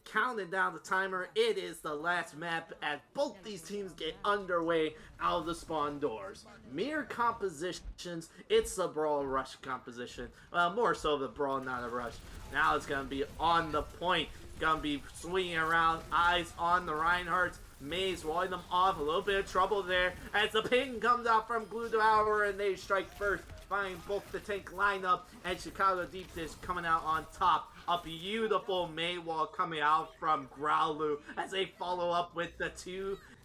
counting down the timer. It is the last map as both these teams get underway out of the spawn doors. Mirror compositions, it's the Brawl Rush composition. Well, more so the Brawl, not a Rush. Now it's going to be on the point. Gonna be swinging around, eyes on the Reinhardts. Maze walling them off, a little bit of trouble there as the ping comes out from Glue Devourer and they strike first, finding both the tank lineup, and Chicago Deep Dish coming out on top. A beautiful May wall coming out from Growlu as they follow up with the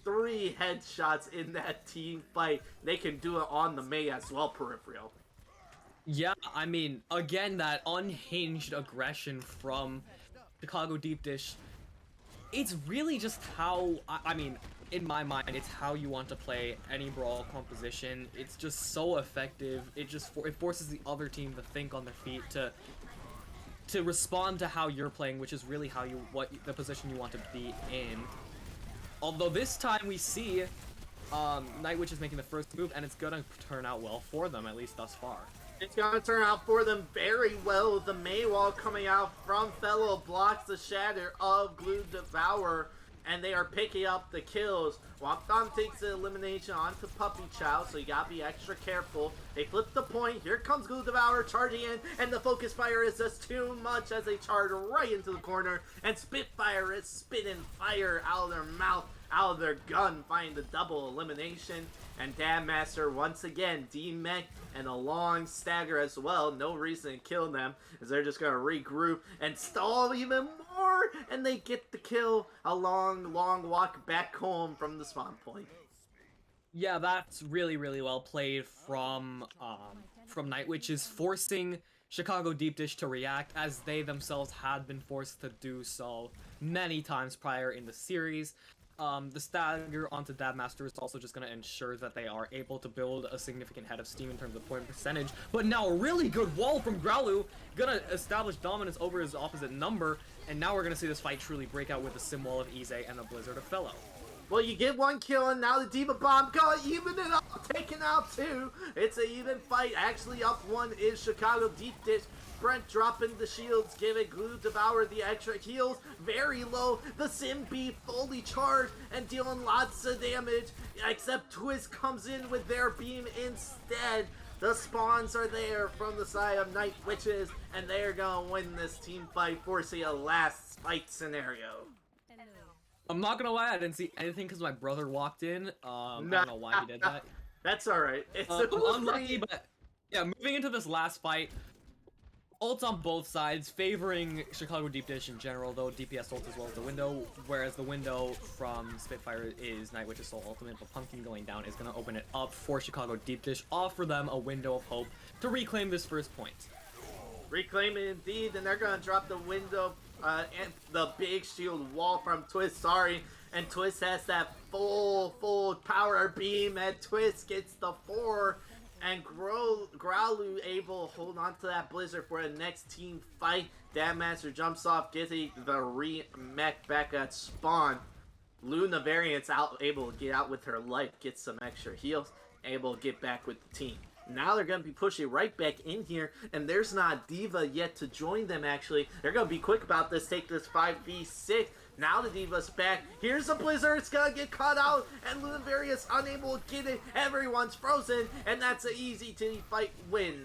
2-3 headshots in that team fight. They can do it on the May as well, Peripheral. Yeah, I mean, again, that unhinged aggression from Chicago Deep Dish, it's really just how, I mean, in my mind, it's how you want to play any Brawl composition. It's just so effective. It forces the other team to think on their feet, to respond to how you're playing, which is really what the position you want to be in. Although this time we see Night Witch is making the first move, and it's gonna turn out well for them, at least thus far. It's gonna turn out for them very well. The Maywall coming out from Fellow blocks the shatter of Glue Devourer, and they are picking up the kills. Wampdom takes the elimination onto Puppy Chow, so you gotta be extra careful. They flip the point. Here comes Glue Devourer charging in, and the focus fire is just too much as they charge right into the corner, and Spitfire is spitting fire out of their mouth, out of their gun, finding the double elimination. And Dam Master once again demech and a long stagger as well. No reason to kill them, as they're just gonna regroup and stall even more, and they get the kill. A long walk back home from the spawn point. Yeah, that's really well played from Night Witches, forcing Chicago Deepdish to react, as they themselves had been forced to do so many times prior in the series. The stagger onto Dab Master is also just going to ensure that they are able to build a significant head of steam in terms of point percentage. But now a really good wall from Growlu, gonna establish dominance over his opposite number, and now we're going to see this fight truly break out with the Sim Wall of Ize and the Blizzard of Fellow. Well, you get one kill, and now the Diva Bomb gonna even it up, taking out two. It's an even fight. Actually, up one is Chicago Deepdish. Brent dropping the shields, giving Glue Devour the extra heals. Very low. The Sim B fully charged and dealing lots of damage, except Twist comes in with their beam instead. The spawns are there from the side of Night Witches, and they're gonna win this team fight, forcing a last fight scenario. I'm not gonna lie, I didn't see anything because my brother walked in. I don't know why he did that. That's alright. It's unlucky, but yeah, moving into this last fight, ults on both sides, favoring Chicago Deepdish in general, though DPS ult as well as the window, whereas the window from Spitfire is Night Witch's sole ultimate, but Pumpkin going down is gonna open it up for Chicago Deepdish, offer them a window of hope to reclaim this first point. Reclaim it indeed, and they're gonna drop the window and the big shield wall from Twist, and Twist has that full power beam, and Twist gets the 4, and Growlu able to hold on to that Blizzard for the next team fight. Dam Master jumps off, gets the re-mech back at spawn. Luna Variant's able to get out with her life, get some extra heals, able to get back with the team. Now they're going to be pushing right back in here, and there's not Diva yet to join them, actually. They're going to be quick about this, take this 5v6. Now the Diva's back. Here's the Blizzard, it's going to get cut out, and Lunavarius unable to get it. Everyone's frozen, and that's an easy team fight win.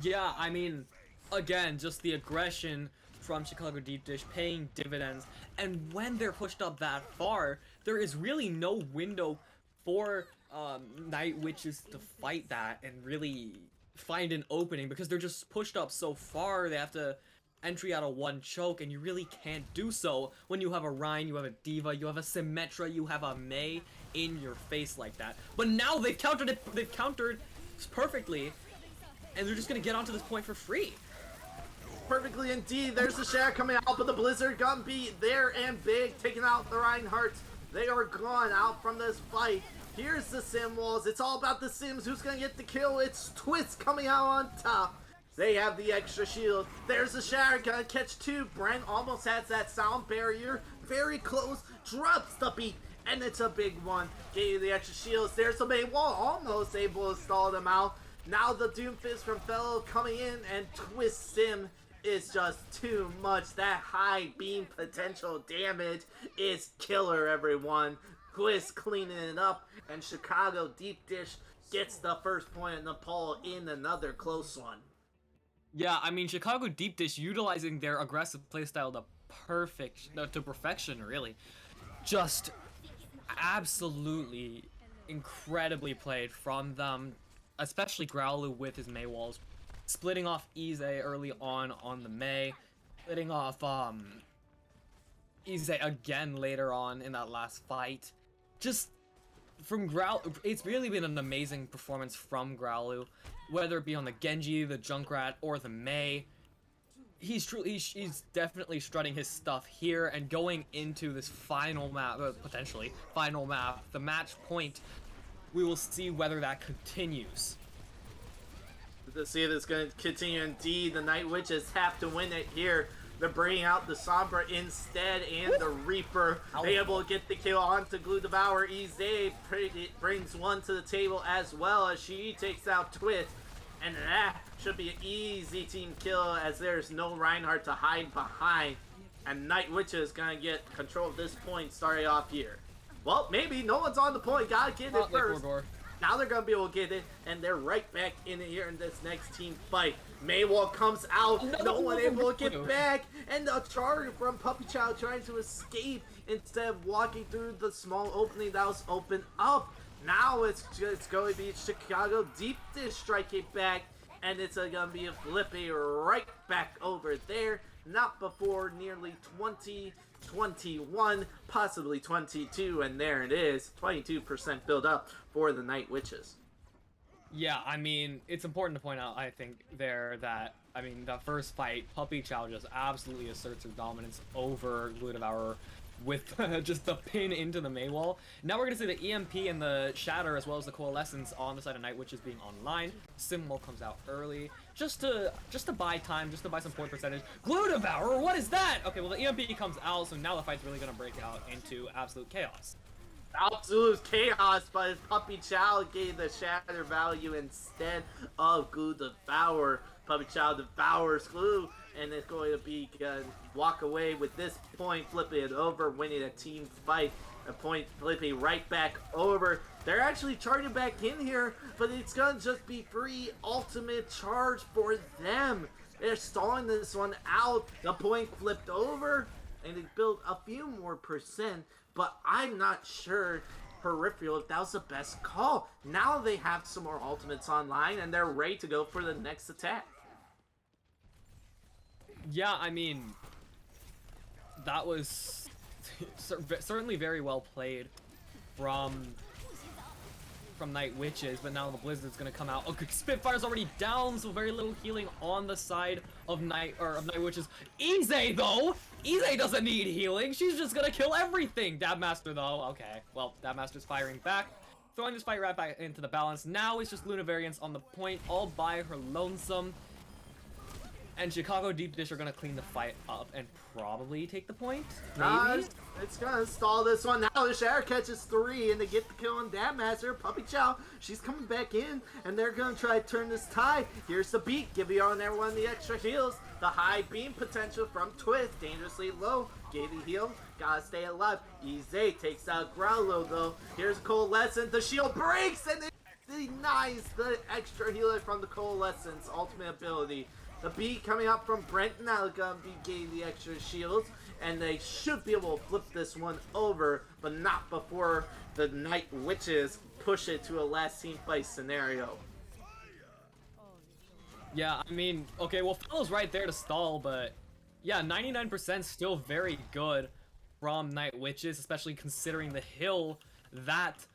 Yeah, I mean, again, just the aggression from Chicago Deepdish paying dividends, and when they're pushed up that far, there is really no window for Night Witches to fight that and really find an opening, because they're just pushed up so far. They have to entry out of one choke, and you really can't do so when you have a Rhine, you have a Diva, you have a Symmetra, you have a Mei in your face like that. But now they've countered it, they've countered perfectly, and they're just gonna get onto this point for free. Perfectly indeed. There's the Shadow coming out, but the Blizzard gun beat there and big, taking out the Reinhardts. They are gone out from this fight. Here's the Sim Walls. It's all about the Sims. Who's gonna get the kill? It's Twist coming out on top. They have the extra shield. There's the Shatter gonna catch two. Brent almost has that sound barrier. Very close. Drops the beat. And it's a big one. Getting the extra shields. There's the main wall. Almost able to stall them out. Now the Doomfist from Fellow coming in, and Twist Sim is just too much. That high beam potential damage is killer, everyone. Twist cleaning it up, and Chicago Deepdish gets the first point in the poll in another close one. Yeah, I mean, Chicago Deepdish utilizing their aggressive playstyle to perfection, really. Just absolutely incredibly played from them, especially Growlu with his Mei walls, splitting off Ize early on the Mei, splitting off Ize again later on in that last fight. Just from Growlu, it's really been an amazing performance from Growlu, whether it be on the Genji, the Junkrat, or the Mei. He's definitely strutting his stuff here, and going into this final map, potentially final map, the match point, we will see whether that continues. To see if it's going to continue. Indeed, the Night Witches have to win it here. They're bringing out the Sombra instead, and the Reaper. They able to get the kill onto Glue Devour. Ize brings one to the table as well, as she takes out Twist. And that should be an easy team kill, as there's no Reinhardt to hide behind. And Night Witches gonna get control of this point starting off here. Well, maybe no one's on the point. Gotta get it first. Now they're gonna be able to get it, and they're right back in here in this next team fight. Maywall comes out, no one able to get back, and the charge from Puppy Child trying to escape instead of walking through the small opening that was opened up. Now it's going to be Chicago Deep Dish striking back, and it's going to be a flippy right back over there. Not before nearly 21, possibly 22, and there it is. 22% build up for the Night Witches. Yeah, I mean, it's important to point out, I think, there that, I mean, the first fight, Puppy Chow just absolutely asserts her dominance over Glutavourer with just the pin into the Mei wall. Now we're going to see the EMP and the Shatter, as well as the Coalescence on the side of Night Witches being online. Symbol comes out early, just to buy time, just to buy some point percentage. Glutavourer, what is that? Okay, well, the EMP comes out, so now the fight's really going to break out into absolute chaos. Absolute chaos, but Puppy Chow gave the Shatter value instead of Glue Devour. Puppy Chow devours Glue, and it's going to be walk away with this point, flipping it over, winning a team fight. A point flipping right back over. They're actually charging back in here, but it's going to just be free ultimate charge for them. They're stalling this one out. The point flipped over, and they built a few more percent, but I'm not sure, Peripheral, if that was the best call. Now they have some more ultimates online, and they're ready to go for the next attack. Yeah, I mean, that was certainly very well played from Night Witches, but now the Blizzard's gonna come out. Okay, Spitfire's already down, so very little healing on the side of Night Witches. Ize though, Ize doesn't need healing. She's just gonna kill everything. Dabmaster though, okay, well, Dabmaster's firing back, throwing this fight right back into the balance. Now it's just Luna Variance on the point, all by her lonesome. And Chicago Deep Dish are gonna clean the fight up and probably take the point. Maybe? It's gonna stall this one. Now the Shatter catches 3 and they get the kill on Dabmaster. Puppy Chow, she's coming back in and they're gonna try to turn this tide. Here's the beat, give you on everyone the extra heals. The high beam potential from Twist, dangerously low. Gave the heal, gotta stay alive. Ize takes out Growlo though. Here's Coalescence, the shield breaks and it denies the extra healer from the Coalescence ultimate ability. The beat coming up from Brent now gonna be getting the extra shields, and they should be able to flip this one over, but not before the Night Witches push it to a last team fight scenario. Yeah, I mean, okay, well, Fellow's right there to stall, but yeah, 99% still very good from Night Witches, especially considering the hill that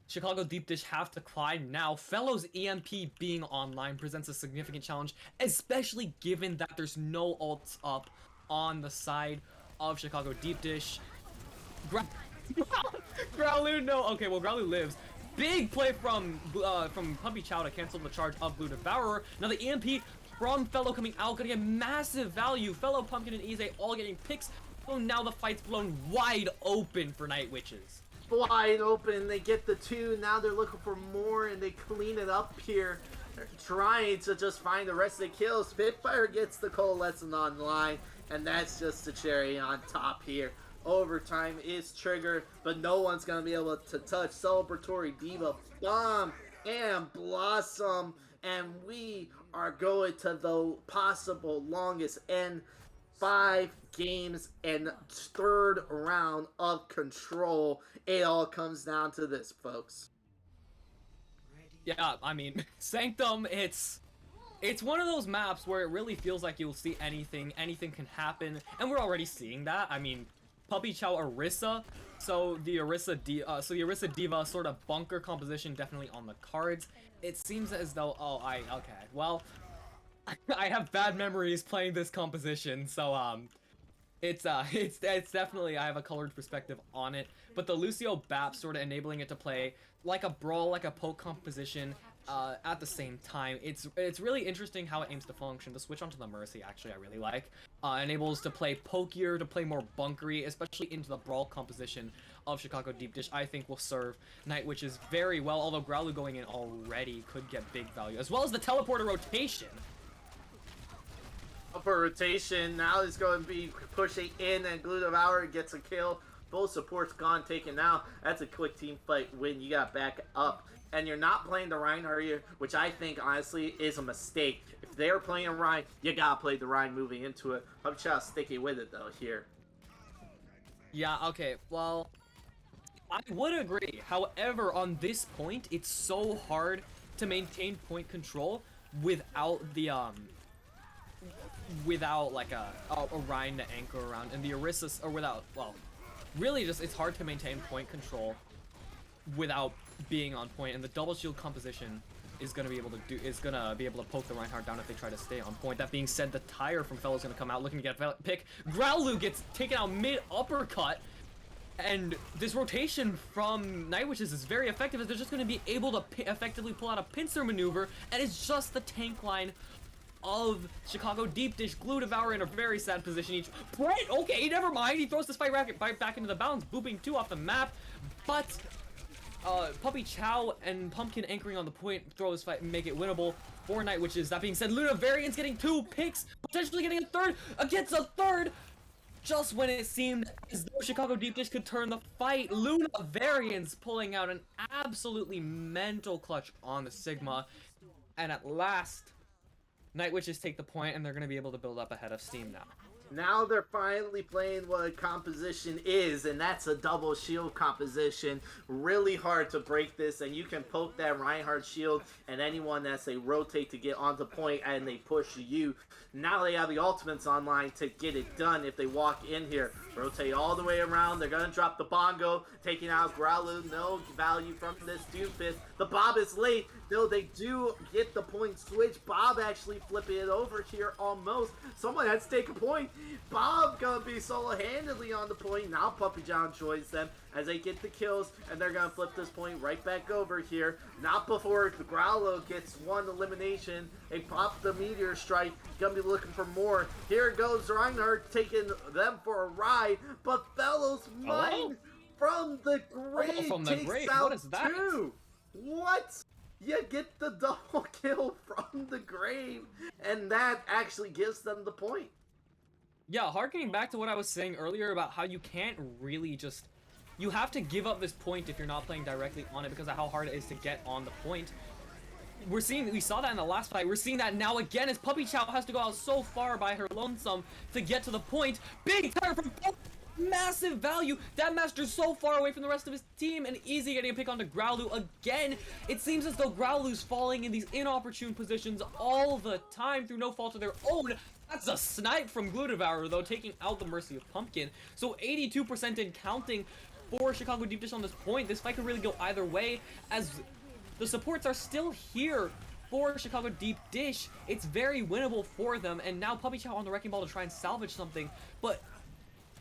Chicago Deep Dish have to climb now. Fellow's EMP being online presents a significant challenge, especially given that there's no ults up on the side of Chicago Deep Dish. Growlu, no. Okay, well, Growlu lives. Big play from Puppy Chow to cancel the charge of Blue Devourer. Now the EMP from Fellow coming out, gonna get massive value. Fellow, Pumpkin, and Ize all getting picks. So now the fight's blown wide open for Night Witches. Wide open, they get the 2, now they're looking for more and they clean it up here. They're trying to just find the rest of the kills. Spitfire gets the Coalescence online, and that's just the cherry on top here. Overtime is triggered, but no one's going to be able to touch Celebratory Diva, Bomb, and Blossom, and we are going to the possible longest end. 5 games and 3rd round of Control. It all comes down to this, folks. Yeah, I mean, Sanctum, it's one of those maps where it really feels like you'll see anything can happen, and we're already seeing that. I mean, Puppy Chow Orisa, so the Orisa Diva sort of bunker composition definitely on the cards. It seems as though, okay, well, I have bad memories playing this composition, so it's definitely, I have a colored perspective on it. But the Lucio Bap sort of enabling it to play like a brawl, like a poke composition at the same time. It's really interesting how it aims to function. The switch onto the Mercy, actually, I really like. Enables to play pokier, to play more bunkery, especially into the brawl composition of Chicago Deep Dish. I think will serve Night Witches very well, although Growlu going in already could get big value, as well as the teleporter rotation. Upper rotation, now is going to be pushing in, and Glue Devour gets a kill. Both supports gone, taken out. That's a quick team fight win. You got back up. And you're not playing the Rhine, are you? Which I think, honestly, is a mistake. If they're playing a Rhine, you gotta play the Rhine moving into it. Puppy Chow sticky with it, though, here. Yeah, okay, well, I would agree. However, on this point, it's so hard to maintain point control without the without like a Rhine to anchor around, and the Orisa, or without, well, really just it's hard to maintain point control without being on point, and the double shield composition is gonna be able to poke the Reinhardt down if they try to stay on point. That being said, the tire from Fellow's gonna come out looking to get a pick. Growlu gets taken out mid uppercut. And this rotation from Night Witches is very effective, as they're just going to be able to effectively pull out a pincer maneuver, and it's just the tank line of Chicago Deepdish. Glue Devour in a very sad position each. Brent, okay, never mind. He throws this fight back into the balance, booping 2 off the map, but Puppy Chow and Pumpkin anchoring on the point throw this fight and make it winnable for Night Witches. That being said, Luna Variant's getting 2 picks, potentially getting a third against a third. Just when it seemed as though Chicago Deepdish could turn the fight, Luna Variance pulling out an absolutely mental clutch on the Sigma. And at last, Night Witches take the point, and they're going to be able to build up ahead of Steam now. Now they're finally playing what a composition is, and that's a double shield composition. Really hard to break this, and you can poke that Reinhardt shield and anyone that's they rotate to get onto point, and they push you. Now they have the ultimates online to get it done if they walk in here. Rotate all the way around. They're going to drop the bongo, taking out Growlu. No value from this doofus. The Bob is late. Though they do get the point switch. Bob actually flipping it over here almost. Someone has to take a point. Bob gonna be solo-handedly on the point. Now Puppy John joins them as they get the kills, and they're gonna flip this point right back over here. Not before the Growlo gets 1 elimination. They pop the Meteor Strike. Gonna be looking for more. Here goes Reinhardt taking them for a ride, but Fellows mine from the grave takes out what is that? 2. What? You get the double kill from the grave, and that actually gives them the point. Yeah, harkening back to what I was saying earlier about how you can't really just... You have to give up this point if you're not playing directly on it because of how hard it is to get on the point. We saw that in the last fight. We're seeing that now again as Puppy Chow has to go out so far by her lonesome to get to the point. Big tire from... Massive value. That Master's so far away from the rest of his team, and Easy getting a pick onto Growlu again. It seems as though Growlu's falling in these inopportune positions all the time through no fault of their own. That's a snipe from Glue Devourer, though, taking out the Mercy of Pumpkin. So 82% in counting for Chicago Deepdish on this point. This fight could really go either way, as the supports are still here for Chicago Deepdish. It's very winnable for them, and now Puppy Chow on the Wrecking Ball to try and salvage something, but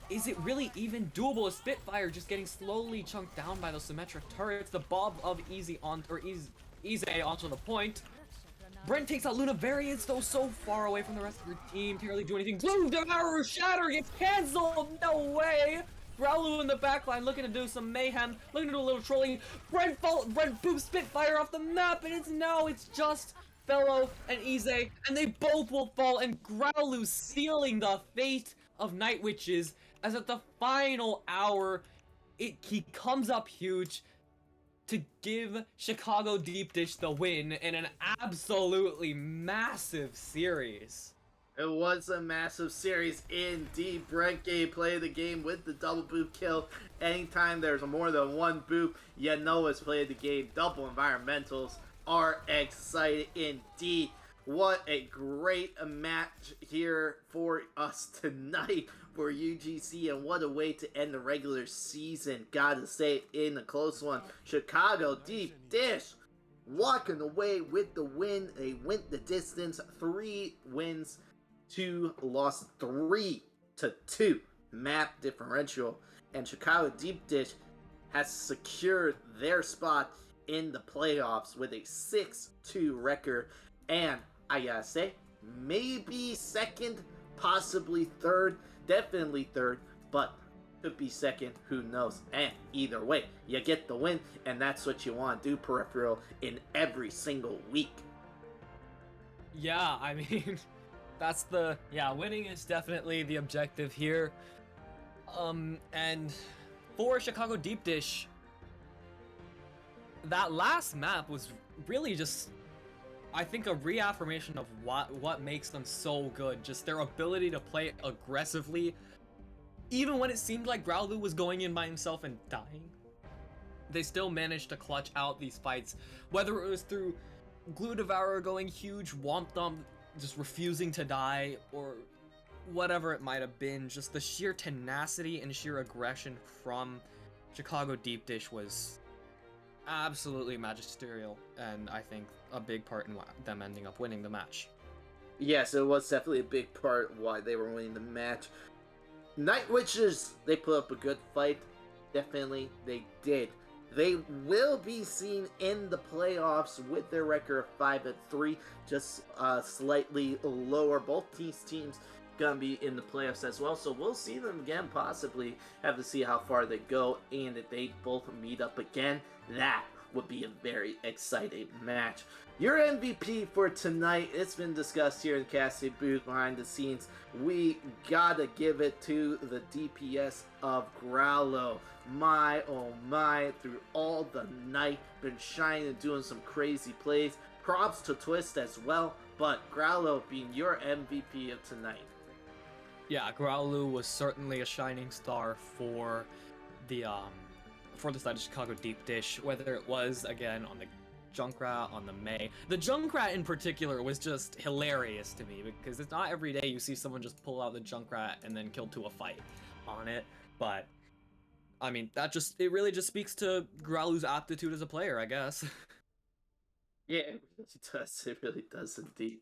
is it really even doable? A Spitfire just getting slowly chunked down by those symmetric turrets. The Bob of Easy onto the point. Brent takes out Luna Variance, though, so far away from the rest of your team. Can't really do anything. Blue Devour Shatter gets cancelled. No way. Growlu in the backline looking to do some mayhem, looking to do a little trolling. Brent boops Spitfire off the map, and it's just Fellow and Ize, and they both will fall, and Growlu sealing the fate of Night Witches, as at the final hour, he comes up huge to give Chicago Deepdish the win in an absolutely massive series. It was a massive series indeed. Brent play the game with the double boop kill. Anytime there's more than 1 boop, you know it's played the game. Double environmentals are excited indeed. What a great match here for us tonight for UGC, and what a way to end the regular season. Gotta say, in a close one. Chicago Deepdish walking away with the win. They went the distance. 3 wins, 2 losses, 3-2 map differential. And Chicago Deepdish has secured their spot in the playoffs with a 6-2 record. And I gotta say, maybe second, possibly third, definitely third, but could be second, who knows. And either way, you get the win, and that's what you want to do, Peripheral, in every single week. Yeah, I mean, winning is definitely the objective here. And for Chicago Deepdish, that last map was really just, I think, a reaffirmation of what makes them so good. Just their ability to play aggressively, even when it seemed like Growlu was going in by himself and dying. they still managed to clutch out these fights, whether it was through Glue Devourer going huge, Womp Thump just refusing to die, or whatever it might have been. Just the sheer tenacity and sheer aggression from Chicago Deepdish was absolutely magisterial, and I think a big part in them ending up winning the match. Yes, it was definitely a big part why they were winning the match. Night Witches, they put up a good fight. Definitely, they did. They will be seen in the playoffs with their record of 5-3, just slightly lower. Both these teams gonna be in the playoffs as well, so we'll see them again. Possibly have to see how far they go, and if they both meet up again, that would be a very exciting match. Your MVP for tonight, it's been discussed here in the casting booth behind the scenes. We gotta give it to the DPS of Growlo. My oh my, through all the night, been shining and doing some crazy plays. Props to Twist as well, but Growlo being your MVP of tonight. Yeah, Growlu was certainly a shining star for the side of Chicago Deepdish, whether it was again on the Junkrat, on the May. The Junkrat in particular was just hilarious to me, because it's not every day you see someone just pull out the Junkrat and then kill to a fight on it, but I mean, it really just speaks to Growlu's aptitude as a player, I guess. Yeah, it really does. It really does indeed.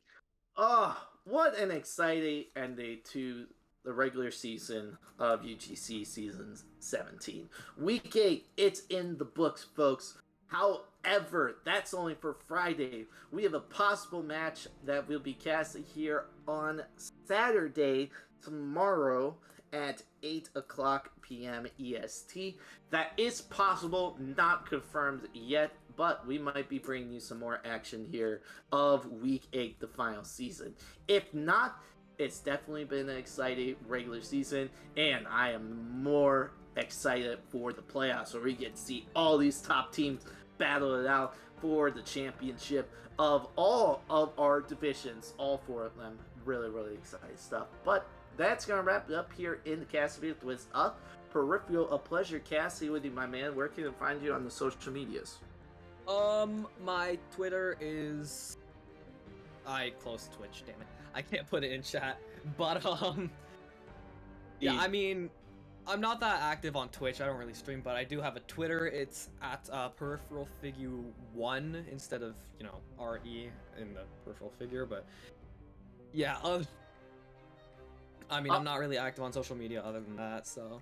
Oh, what an exciting ending to the regular season of UGC Season 17. Week 8, it's in the books, folks. However, that's only for Friday. We have a possible match that will be casted here on Saturday, tomorrow, at 8 o'clock p.m. EST. That is possible, not confirmed yet, but we might be bringing you some more action here of Week 8, the final season. If not, it's definitely been an exciting regular season, and I am more excited for the playoffs, where we get to see all these top teams battle it out for the championship of all of our divisions. All four of them. Really, really exciting stuff. But that's going to wrap it up here in the cast video with Peripheral. A pleasure casting with you, my man. Where can I find you on the social medias? My Twitter is... I closed Twitch, damn it. I can't put it in chat. But, yeah, I mean, I'm not that active on Twitch. I don't really stream, but I do have a Twitter. It's at PeripheralFigure 1 instead of, you know, RE in the Peripheral Figure, but yeah, I mean, I'm not really active on social media other than that, so.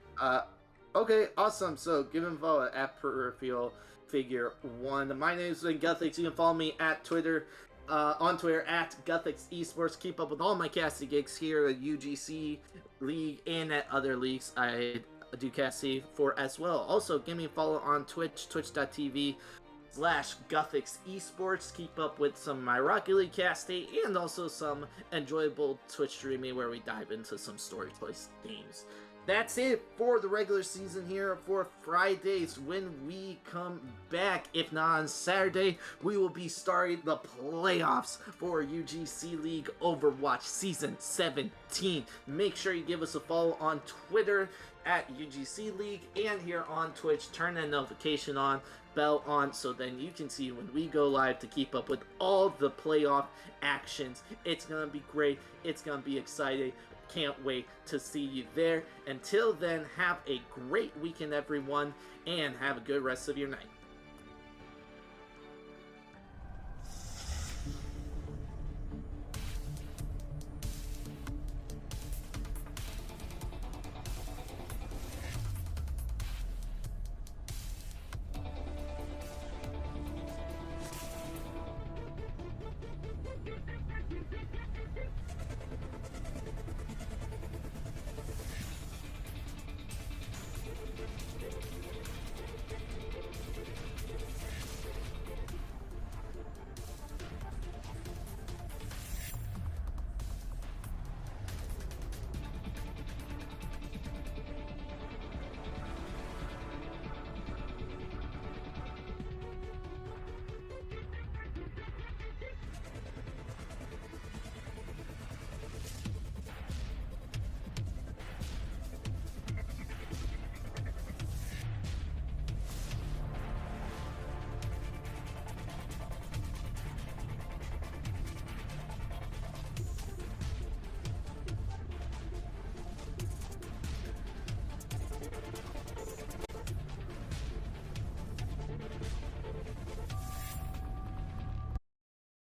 Okay, awesome. So give him a follow at PeripheralFigure 1. My name is Guthix. You can follow me at Twitter, on Twitter at Guthix Esports. Keep up with all my casting gigs here at UGC League and at other leagues I do casting for as well. Also, give me a follow on Twitch, twitch.tv/Guthix Esports. Keep up with some of my Rocket League casting and also some enjoyable Twitch streaming where we dive into some story place games. That's it for the regular season here for Fridays. When we come back, if not on Saturday, we will be starting the playoffs for UGC League Overwatch Season 17. Make sure you give us a follow on Twitter at UGC League and here on Twitch. Turn that notification on, bell on, so then you can see when we go live to keep up with all the playoff actions. It's going to be great. It's going to be exciting. Can't wait to see you there. Until then, have a great weekend, everyone, and have a good rest of your night.